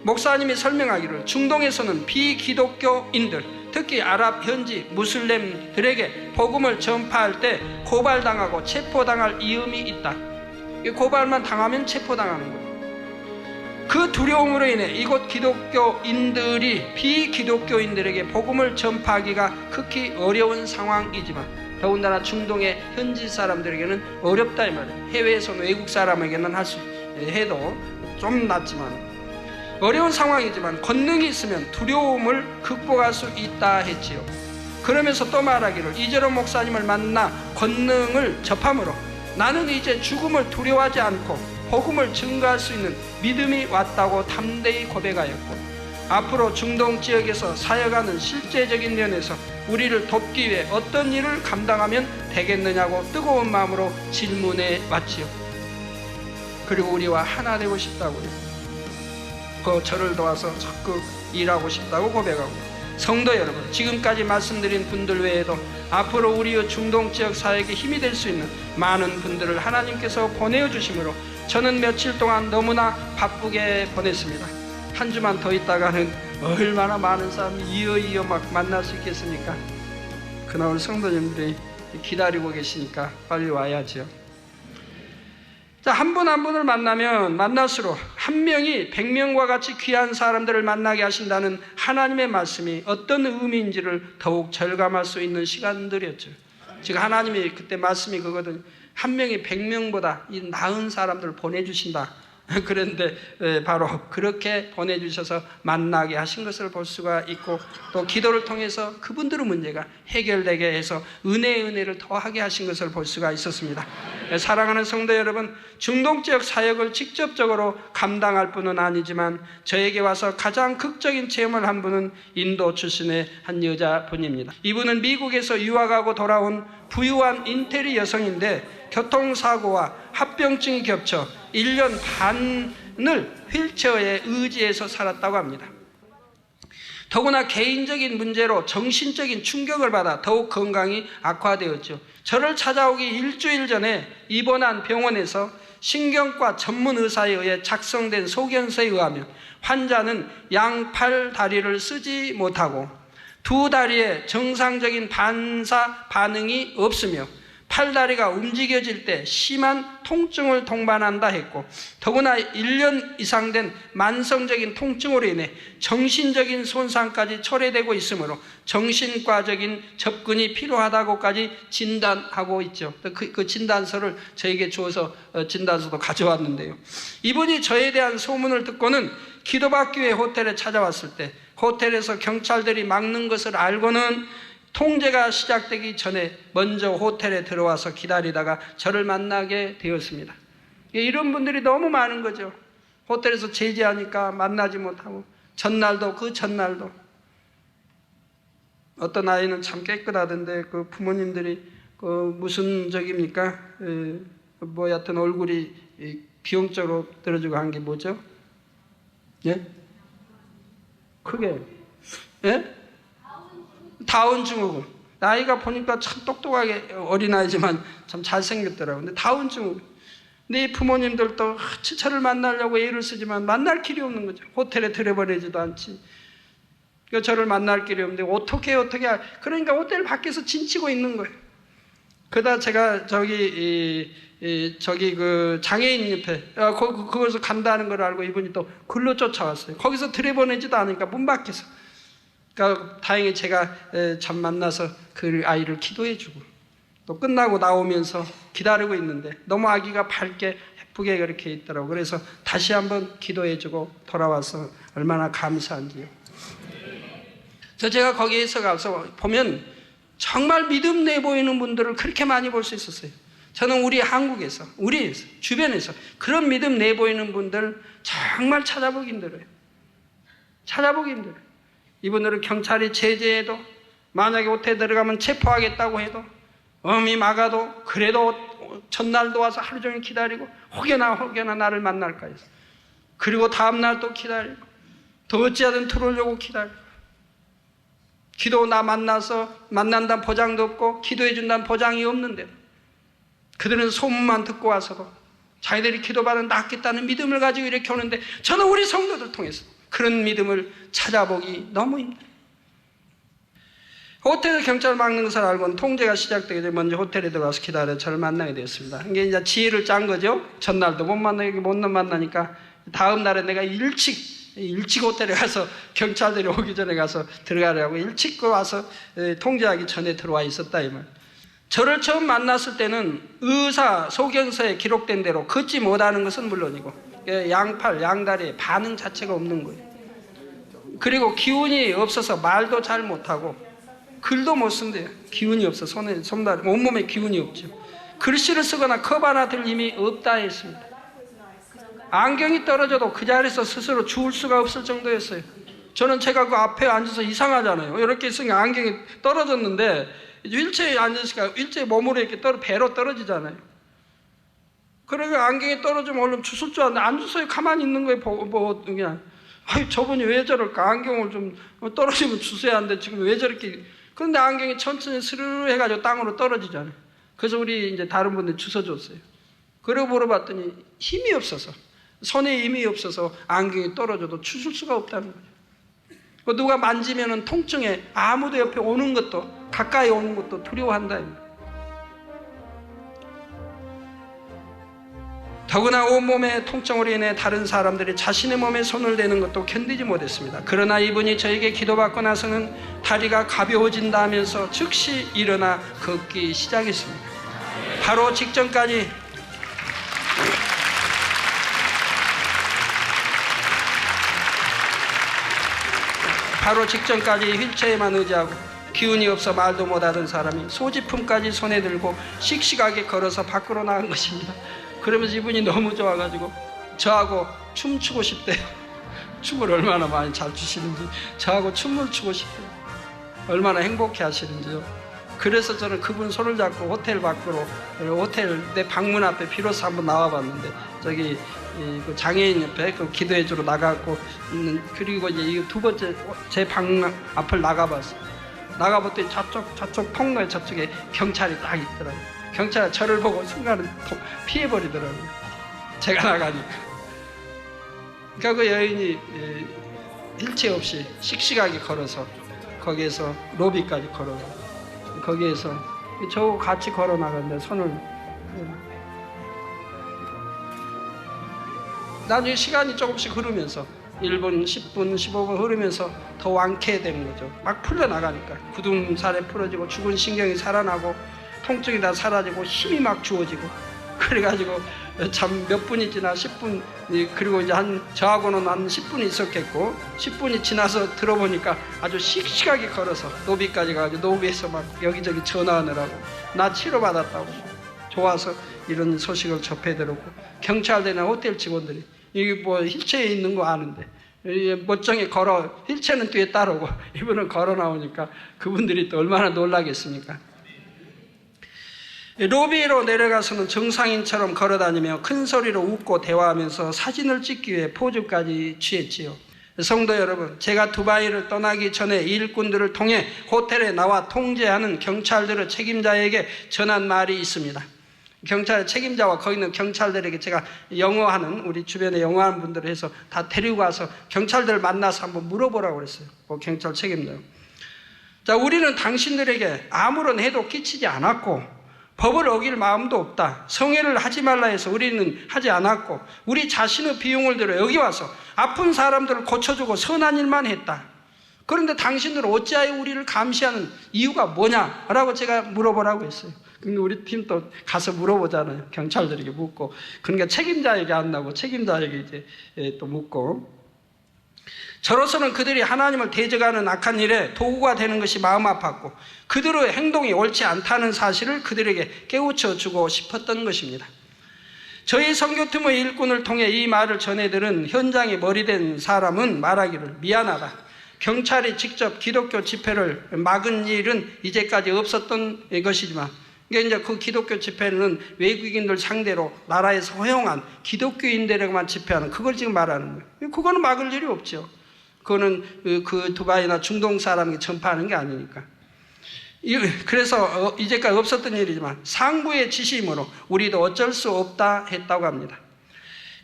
목사님이 설명하기를 중동에서는 비기독교인들, 특히 아랍 현지 무슬림들에게 복음을 전파할 때 고발당하고 체포당할 위험이 있다. 고발만 당하면 체포당하는 거예요. 그 두려움으로 인해 이곳 기독교인들이 비기독교인들에게 복음을 전파하기가 극히 어려운 상황이지만 더군다나 중동의 현지 사람들에게는 어렵다 이 말이에요. 해외에서는 외국 사람에게는 할 수 해도 좀 낫지만 어려운 상황이지만 권능이 있으면 두려움을 극복할 수 있다 했지요. 그러면서 또 말하기를 이재로 목사님을 만나 권능을 접함으로 나는 이제 죽음을 두려워하지 않고 복음을 증거할 수 있는 믿음이 왔다고 담대히 고백하였고 앞으로 중동 지역에서 사역하는 실제적인 면에서 우리를 돕기 위해 어떤 일을 감당하면 되겠느냐고 뜨거운 마음으로 질문해 왔지요. 그리고 우리와 하나 되고 싶다고요. 저를 도와서 적극 일하고 싶다고 고백하고 성도 여러분, 지금까지 말씀드린 분들 외에도 앞으로 우리의 중동 지역 사역에 힘이 될 수 있는 많은 분들을 하나님께서 보내주심으로 저는 며칠 동안 너무나 바쁘게 보냈습니다. 한 주만 더 있다가는 얼마나 많은 사람이 이어이어 막 만날 수 있겠습니까? 그러나 우리 성도님들이 기다리고 계시니까 빨리 와야죠. 자, 한 분 한 분을 만나면 만날수록 한 명이 100명과 같이 귀한 사람들을 만나게 하신다는 하나님의 말씀이 어떤 의미인지를 더욱 절감할 수 있는 시간들이었죠. 지금 하나님이 그때 말씀이 그거든. 한 명이 100명보다 이 나은 사람들을 보내주신다. 그런데 바로 그렇게 보내주셔서 만나게 하신 것을 볼 수가 있고 또 기도를 통해서 그분들의 문제가 해결되게 해서 은혜를 더하게 하신 것을 볼 수가 있었습니다. 사랑하는 성도 여러분, 중동 지역 사역을 직접적으로 감당할 분은 아니지만 저에게 와서 가장 극적인 체험을 한 분은 인도 출신의 한 여자분입니다. 이분은 미국에서 유학하고 돌아온 부유한 인테리 여성인데 교통사고와 합병증이 겹쳐 1년 반을 휠체어에 의지해서 살았다고 합니다. 더구나 개인적인 문제로 정신적인 충격을 받아 더욱 건강이 악화되었죠. 저를 찾아오기 일주일 전에 입원한 병원에서 신경과 전문 의사에 의해 작성된 소견서에 의하면 환자는 양팔 다리를 쓰지 못하고 두 다리에 정상적인 반사 반응이 없으며 팔다리가 움직여질 때 심한 통증을 동반한다 했고 더구나 1년 이상 된 만성적인 통증으로 인해 정신적인 손상까지 초래되고 있으므로 정신과적인 접근이 필요하다고까지 진단하고 있죠. 그 진단서를 저에게 주어서 진단서도 가져왔는데요. 이분이 저에 대한 소문을 듣고는 기도받기 위해 호텔에 찾아왔을 때 호텔에서 경찰들이 막는 것을 알고는 통제가 시작되기 전에 먼저 호텔에 들어와서 기다리다가 저를 만나게 되었습니다. 이런 분들이 너무 많은 거죠. 호텔에서 제지하니까 만나지 못하고 전날도 그 전날도 어떤 아이는 참 깨끗하던데 그 부모님들이 무슨 적입니까? 뭐 여하튼 얼굴이 비용적으로 들어주고 한 게 뭐죠? 예? 크게 예? 다운 증후군. 나이가 보니까 참 똑똑하게 어린아이지만 참 잘생겼더라고요. 근데 다운 증후군. 근데 이 부모님들도 저를 만나려고 애를 쓰지만 만날 길이 없는 거죠. 호텔에 들여보내지도 않지. 그러니까 저를 만날 길이 없는데 어떻게 그러니까 호텔 밖에서 진치고 있는 거예요. 그러다 제가 저기 그 장애인 옆에 그것을 간다는 걸 알고 이분이 또 글로 쫓아왔어요. 거기서 들여보내지도 않으니까 문 밖에서 그러니까 다행히 제가 참 만나서 그 아이를 기도해주고 또 끝나고 나오면서 기다리고 있는데 너무 아기가 밝게 예쁘게 그렇게 있더라고. 그래서 다시 한번 기도해주고 돌아와서 얼마나 감사한지요. 제가 거기에서 가서 보면 정말 믿음 내 보이는 분들을 그렇게 많이 볼 수 있었어요. 저는 우리 한국에서, 우리 주변에서 그런 믿음 내 보이는 분들 정말 찾아보기 힘들어요. 찾아보기 힘들어요. 이분들은 경찰이 제재해도, 만약에 호텔에 들어가면 체포하겠다고 해도, 엄히 막아도, 그래도 전날도 와서 하루 종일 기다리고 혹여나 나를 만날까 해서, 그리고 다음날 또 기다리고, 더 어찌하든 들어오려고 기다리고, 기도 나 만나서 만난다는 보장도 없고 기도해 준다는 보장이 없는데 그들은 소문만 듣고 와서도 자기들이 기도받으면 낫겠다는 믿음을 가지고 이렇게 오는데, 저는 우리 성도들 통해서 그런 믿음을 찾아보기 너무 힘들어요. 호텔에서 경찰 막는 것을 알고는 통제가 시작되기 전에 먼저 호텔에 들어가서 기다려 저를 만나게 되었습니다. 이게 이제 지혜를 짠 거죠. 전날도 못 만나니까 다음 날에 내가 일찍 호텔에 가서 경찰들이 오기 전에 가서 들어가려고 일찍 와서 통제하기 전에 들어와 있었다 이 말. 저를 처음 만났을 때는 의사 소견서에 기록된 대로 걷지 못하는 것은 물론이고 양팔 양다리에 반응 자체가 없는 거예요. 그리고 기운이 없어서 말도 잘 못하고 글도 못 쓴대요. 기운이 없어. 손다리 온몸에 기운이 없죠. 글씨를 쓰거나 컵 하나 들 힘이 없다 했습니다. 안경이 떨어져도 그 자리에서 스스로 주울 수가 없을 정도였어요. 저는 제가 그 앞에 앉아서 이상하잖아요. 이렇게 있으니까 안경이 떨어졌는데 휠체어에 앉으니까 휠체어 몸으로 이렇게 배로 떨어지잖아요. 그러고 안경이 떨어지면 얼른 주술 줄 알았는데 안 주워요. 가만히 있는 거예요. 그냥 저분이 왜 저럴까? 안경을 좀 떨어지면 주워야 하는데 지금 왜 저렇게. 그런데 안경이 천천히 스르르 해가지고 땅으로 떨어지잖아요. 그래서 우리 이제 다른 분들 주워줬어요. 그러고 물어봤더니 힘이 없어서, 손에 힘이 없어서 안경이 떨어져도 주술 수가 없다는 거죠. 누가 만지면은 통증에 아무도 옆에 오는 것도, 가까이 오는 것도 두려워한다. 더구나 온몸의 통증으로 인해 다른 사람들이 자신의 몸에 손을 대는 것도 견디지 못했습니다. 그러나 이분이 저에게 기도받고 나서는 다리가 가벼워진다 하면서 즉시 일어나 걷기 시작했습니다. 바로 직전까지 휠체어에만 의지하고 기운이 없어 말도 못하던 사람이 소지품까지 손에 들고 씩씩하게 걸어서 밖으로 나간 것입니다. 그러면서 이분이 너무 좋아가지고 저하고 춤추고 싶대요. 춤을 얼마나 많이 잘 추시는지, 저하고 춤을 추고 싶대요. 얼마나 행복해 하시는지요. 그래서 저는 그분 손을 잡고 호텔 밖으로, 호텔 내 방문 앞에 비로소 한번 나와봤는데, 저기 그 장애인 옆에 그 기도해 주러 나가고 그리고 이제 이 두 번째 제 방 앞을 나가봤더니 저쪽 통로에 저쪽에 경찰이 딱 있더라고요. 경찰이 저를 보고 순간은 피해버리더라고요. 제가 나가니까. 그러니까 그 여인이 휠체어 없이 씩씩하게 걸어서 거기에서 로비까지 걸어서 거기에서 저하고 같이 걸어 나갔는데 손을. 나중에 시간이 조금씩 흐르면서 1분, 10분, 15분 흐르면서 더 완쾌되는 거죠. 막 풀려나가니까 굳은살이 풀어지고 죽은 신경이 살아나고 통증이 다 사라지고 힘이 막 주어지고, 그래가지고 참 몇 분이 지나 10분, 그리고 이제 저하고는 한 10분이 있었겠고 10분이 지나서 들어보니까 아주 씩씩하게 걸어서 노비까지 가가지고 노비에서 막 여기저기 전화하느라고 나 치료받았다고 좋아서 이런 소식을 접해 들었고, 경찰대나 호텔 직원들이 이게 뭐 휠체어에 있는 거 아는데 멀쩡히 걸어, 휠체어는 뒤에 따르고 이분은 걸어 나오니까 그분들이 또 얼마나 놀라겠습니까? 로비로 내려가서는 정상인처럼 걸어다니며 큰 소리로 웃고 대화하면서 사진을 찍기 위해 포즈까지 취했지요. 성도 여러분, 제가 두바이를 떠나기 전에 일꾼들을 통해 호텔에 나와 통제하는 경찰들의 책임자에게 전한 말이 있습니다. 경찰 책임자와 거기 있는 경찰들에게 제가 영어하는, 우리 주변에 영어하는 분들을 해서 다 데리고 와서 경찰들을 만나서 한번 물어보라고 그랬어요. 그 경찰 책임자. 자, 우리는 당신들에게 아무런 해도 끼치지 않았고 법을 어길 마음도 없다. 성애를 하지 말라 해서 우리는 하지 않았고 우리 자신의 비용을 들여 여기 와서 아픈 사람들을 고쳐주고 선한 일만 했다. 그런데 당신들은 어찌하여 우리를 감시하는 이유가 뭐냐라고 제가 물어보라고 했어요. 근데 우리 팀도 가서 물어보잖아요. 경찰들에게 묻고. 그러니까 책임자에게 안 나고 책임자에게 이제 또 묻고. 저로서는 그들이 하나님을 대적하는 악한 일에 도구가 되는 것이 마음 아팠고 그들의 행동이 옳지 않다는 사실을 그들에게 깨우쳐 주고 싶었던 것입니다. 저희 선교팀의 일꾼을 통해 이 말을 전해들은 현장에 머리된 사람은 말하기를 미안하다. 경찰이 직접 기독교 집회를 막은 일은 이제까지 없었던 것이지만 그러니까 이제 그 기독교 집회는 외국인들 상대로 나라에서 허용한 기독교인들에게만 집회하는 그걸 지금 말하는 거예요. 그거는 막을 일이 없죠. 그거는 그 두바이나 중동 사람이 전파하는 게 아니니까. 그래서 이제까지 없었던 일이지만 상부의 지시이므로 우리도 어쩔 수 없다 했다고 합니다.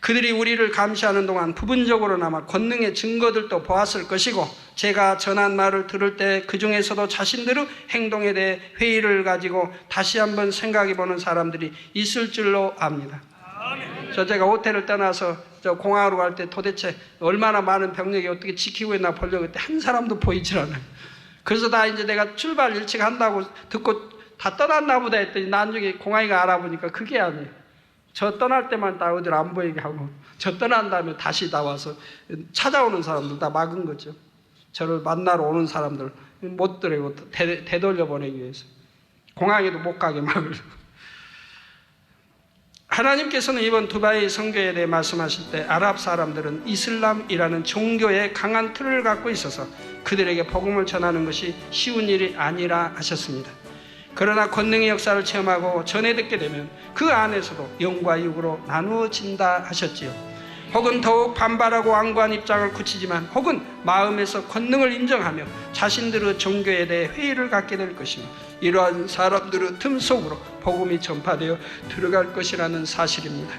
그들이 우리를 감시하는 동안 부분적으로나마 권능의 증거들도 보았을 것이고 제가 전한 말을 들을 때 그 중에서도 자신들의 행동에 대해 회의를 가지고 다시 한번 생각해보는 사람들이 있을 줄로 압니다. 제가 호텔을 떠나서 공항으로 갈 때 도대체 얼마나 많은 병력이 어떻게 지키고 있나 보려고 했는데 한 사람도 보이질 않아요. 그래서 다 이제 내가 출발 일찍 한다고 듣고 다 떠났나 보다 했더니 나중에 공항이가 알아보니까 그게 아니에요. 저 떠날 때만 다 어딜 안 보이게 하고 저 떠난 다음에 다시 나와서 찾아오는 사람들 다 막은 거죠. 저를 만나러 오는 사람들 못 들이고 되돌려 보내기 위해서 공항에도 못 가게 막으려고. 하나님께서는 이번 두바이 선교에 대해 말씀하실 때 아랍 사람들은 이슬람이라는 종교의 강한 틀을 갖고 있어서 그들에게 복음을 전하는 것이 쉬운 일이 아니라 하셨습니다. 그러나 권능의 역사를 체험하고 전해 듣게 되면 그 안에서도 영과 육으로 나누어진다 하셨지요. 혹은 더욱 반발하고 완고한 입장을 굳히지만 혹은 마음에서 권능을 인정하며 자신들의 종교에 대해 회의를 갖게 될 것이며 이러한 사람들의 틈 속으로 복음이 전파되어 들어갈 것이라는 사실입니다.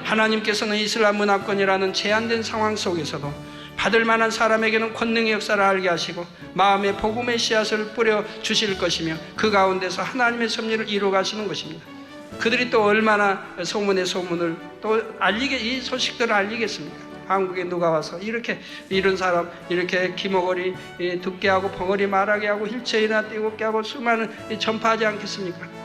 하나님께서는 이슬람 문화권이라는 제한된 상황 속에서도 받을 만한 사람에게는 권능의 역사를 알게 하시고 마음에 복음의 씨앗을 뿌려 주실 것이며 그 가운데서 하나님의 섭리를 이루어 가시는 것입니다. 그들이 또 얼마나 소문의 소문을 또 이 소식들을 알리겠습니까? 한국에 누가 와서 이런 사람 이렇게 기머거리 듣게 하고 벙어리 말하게 하고 휠체어나 띄우게 하고 수많은 전파하지 않겠습니까?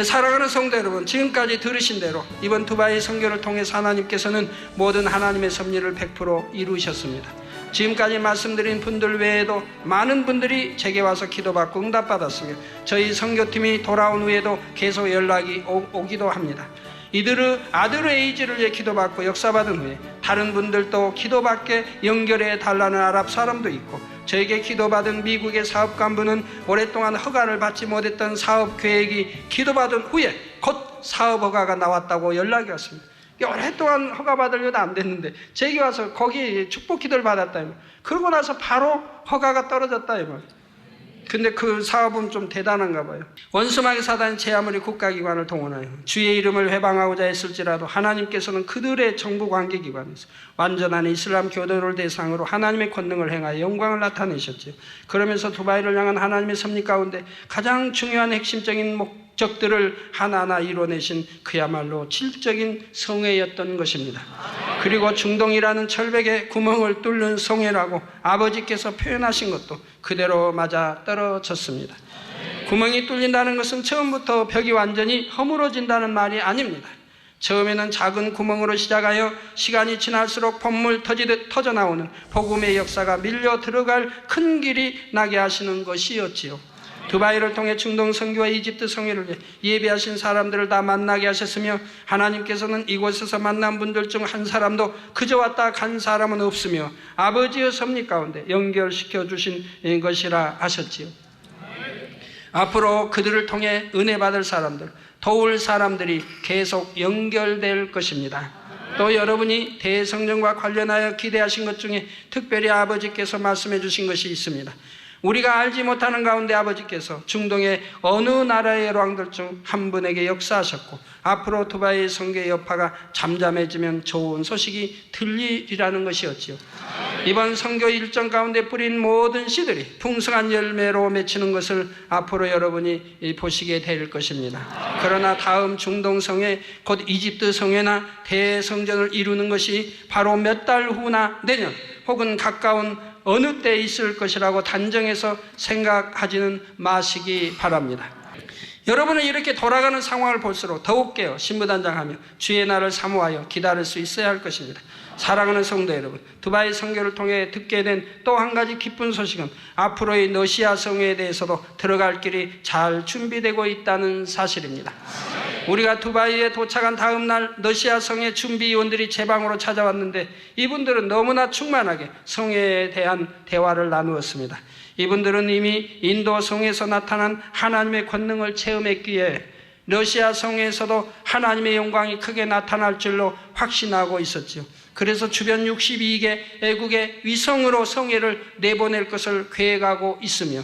사랑하는 성도 여러분, 지금까지 들으신 대로 이번 두바이 선교를 통해서 하나님께서는 모든 하나님의 섭리를 100% 이루셨습니다. 지금까지 말씀드린 분들 외에도 많은 분들이 제게 와서 기도받고 응답받았으며 저희 선교팀이 돌아온 후에도 계속 연락이 오기도 합니다. 이들의 아들의 에이즈를 위해 기도받고 역사받은 후에 다른 분들도 기도받게 연결해 달라는 아랍 사람도 있고 저에게 기도받은 미국의 사업간부는 오랫동안 허가를 받지 못했던 사업 계획이 기도받은 후에 곧 사업 허가가 나왔다고 연락이 왔습니다. 오랫동안 허가받으려도 안 됐는데 제게 와서 거기 축복 기도를 받았다. 그러고 나서 바로 허가가 떨어졌다. 근데 그 사업은 좀 대단한가 봐요. 원수마귀 사단이 제 아무리 국가기관을 동원하여 주의 이름을 회방하고자 했을지라도 하나님께서는 그들의 정부관계기관에서 완전한 이슬람 교도를 대상으로 하나님의 권능을 행하여 영광을 나타내셨죠. 그러면서 두바이를 향한 하나님의 섭리 가운데 가장 중요한 핵심적인 목적들을 하나하나 이뤄내신 그야말로 질적인 성회였던 것입니다. 그리고 중동이라는 철벽에 구멍을 뚫는 성회라고 아버지께서 표현하신 것도 그대로 맞아 떨어졌습니다. 구멍이 뚫린다는 것은 처음부터 벽이 완전히 허물어진다는 말이 아닙니다. 처음에는 작은 구멍으로 시작하여 시간이 지날수록 봇물 터지듯 터져나오는 복음의 역사가 밀려 들어갈 큰 길이 나게 하시는 것이었지요. 두바이를 통해 중동 선교와 이집트 성회를 위해 예배하신 사람들을 다 만나게 하셨으며 하나님께서는 이곳에서 만난 분들 중 한 사람도 그저 왔다 간 사람은 없으며 아버지의 섭리 가운데 연결시켜 주신 것이라 하셨지요. 앞으로 그들을 통해 은혜 받을 사람들, 도울 사람들이 계속 연결될 것입니다. 또 여러분이 대성령과 관련하여 기대하신 것 중에 특별히 아버지께서 말씀해 주신 것이 있습니다. 우리가 알지 못하는 가운데 아버지께서 중동의 어느 나라의 왕들 중 한 분에게 역사하셨고 앞으로 두바이 선교의 여파가 잠잠해지면 좋은 소식이 들리리라는 것이었지요. 이번 선교 일정 가운데 뿌린 모든 씨들이 풍성한 열매로 맺히는 것을 앞으로 여러분이 보시게 될 것입니다. 그러나 다음 중동 성회 곧 이집트 성회나 대성전을 이루는 것이 바로 몇 달 후나 내년 혹은 가까운 어느 때 있을 것이라고 단정해서 생각하지는 마시기 바랍니다. 여러분은 이렇게 돌아가는 상황을 볼수록 더욱 깨어 신부단장하며 주의 날을 사모하여 기다릴 수 있어야 할 것입니다. 사랑하는 성도 여러분, 두바이 선교를 통해 듣게 된 또 한 가지 기쁜 소식은 앞으로의 러시아 성회에 대해서도 들어갈 길이 잘 준비되고 있다는 사실입니다. 우리가 두바이에 도착한 다음 날 러시아 성회 준비위원들이 제 방으로 찾아왔는데 이분들은 너무나 충만하게 성회에 대한 대화를 나누었습니다. 이분들은 이미 인도 성에서 나타난 하나님의 권능을 체험했기에 러시아 성에서도 하나님의 영광이 크게 나타날 줄로 확신하고 있었죠. 그래서 주변 62개 애국의 위성으로 성회를 내보낼 것을 계획하고 있으며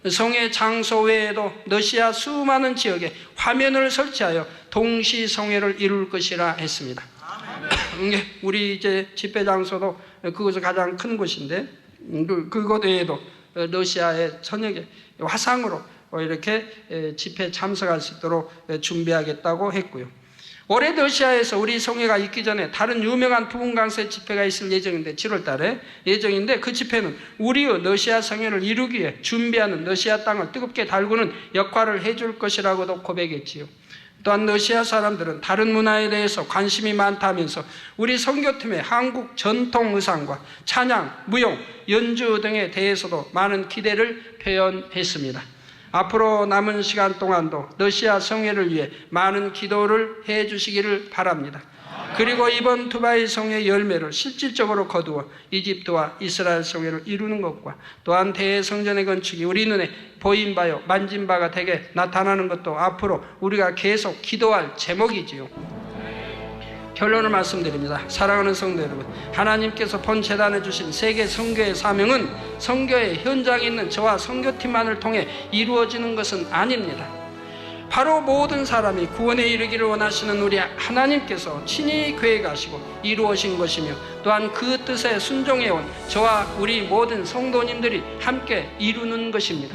성회 장소 외에도 러시아 수많은 지역에 화면을 설치하여 동시 성회를 이룰 것이라 했습니다. 우리 이제 집회 장소도 그것이 가장 큰 곳인데 그것 외에도 러시아의 전역에 화상으로 이렇게 집회에 참석할 수 있도록 준비하겠다고 했고요. 올해 러시아에서 우리 성회가 있기 전에 다른 유명한 부흥 강세 집회가 있을 예정인데 7월 달에 예정인데 그 집회는 우리의 러시아 성회를 이루기 위해 준비하는 러시아 땅을 뜨겁게 달구는 역할을 해줄 것이라고도 고백했지요. 또한 러시아 사람들은 다른 문화에 대해서 관심이 많다면서 우리 선교팀의 한국 전통 의상과 찬양, 무용, 연주 등에 대해서도 많은 기대를 표현했습니다. 앞으로 남은 시간 동안도 러시아 성회를 위해 많은 기도를 해 주시기를 바랍니다. 그리고 이번 두바이 성회의 열매를 실질적으로 거두어 이집트와 이스라엘 성회를 이루는 것과 또한 대성전의 건축이 우리 눈에 보인 바요 만진 바가 되게 나타나는 것도 앞으로 우리가 계속 기도할 제목이지요. 결론을 말씀드립니다. 사랑하는 성도 여러분, 하나님께서 본재단에 주신 세계 선교의 사명은 선교의 현장에 있는 저와 선교팀만을 통해 이루어지는 것은 아닙니다. 바로 모든 사람이 구원에 이르기를 원하시는 우리 하나님께서 친히 계획하시고 이루어진 것이며 또한 그 뜻에 순종해온 저와 우리 모든 성도님들이 함께 이루는 것입니다.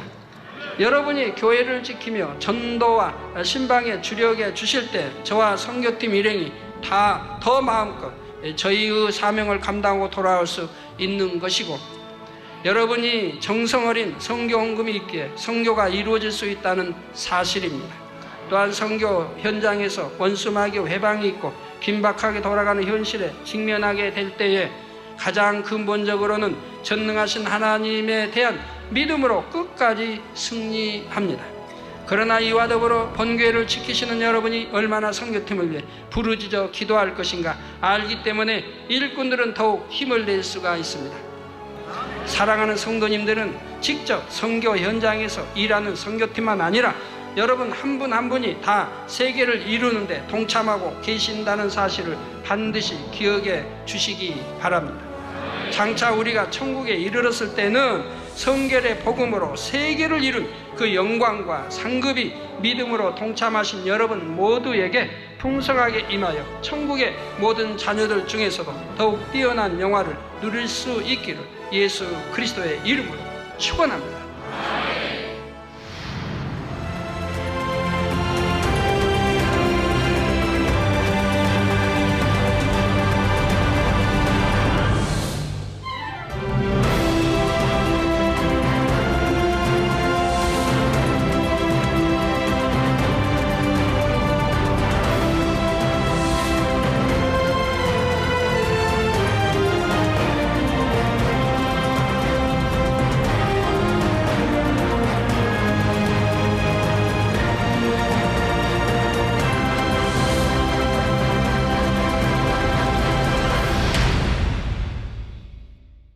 여러분이 교회를 지키며 전도와 신방에 주력해 주실 때 저와 선교팀 일행이 다 더 마음껏 저희의 사명을 감당하고 돌아올 수 있는 것이고 여러분이 정성 어린 선교 헌금이 있기에 선교가 이루어질 수 있다는 사실입니다. 또한 선교 현장에서 원수마귀 회방이 있고 긴박하게 돌아가는 현실에 직면하게 될 때에 가장 근본적으로는 전능하신 하나님에 대한 믿음으로 끝까지 승리합니다. 그러나 이와 더불어 본교회를 지키시는 여러분이 얼마나 선교팀을 위해 부르짖어 기도할 것인가 알기 때문에 일꾼들은 더욱 힘을 낼 수가 있습니다. 사랑하는 성도님들은 직접 선교 현장에서 일하는 선교팀만 아니라 여러분 한 분 한 분이 다 세계를 이루는데 동참하고 계신다는 사실을 반드시 기억해 주시기 바랍니다. 장차 우리가 천국에 이르렀을 때는 성결의 복음으로 세계를 이룬 그 영광과 상급이 믿음으로 동참하신 여러분 모두에게 풍성하게 임하여 천국의 모든 자녀들 중에서도 더욱 뛰어난 영화를 누릴 수 있기를 예수 그리스도의 이름으로 축원합니다.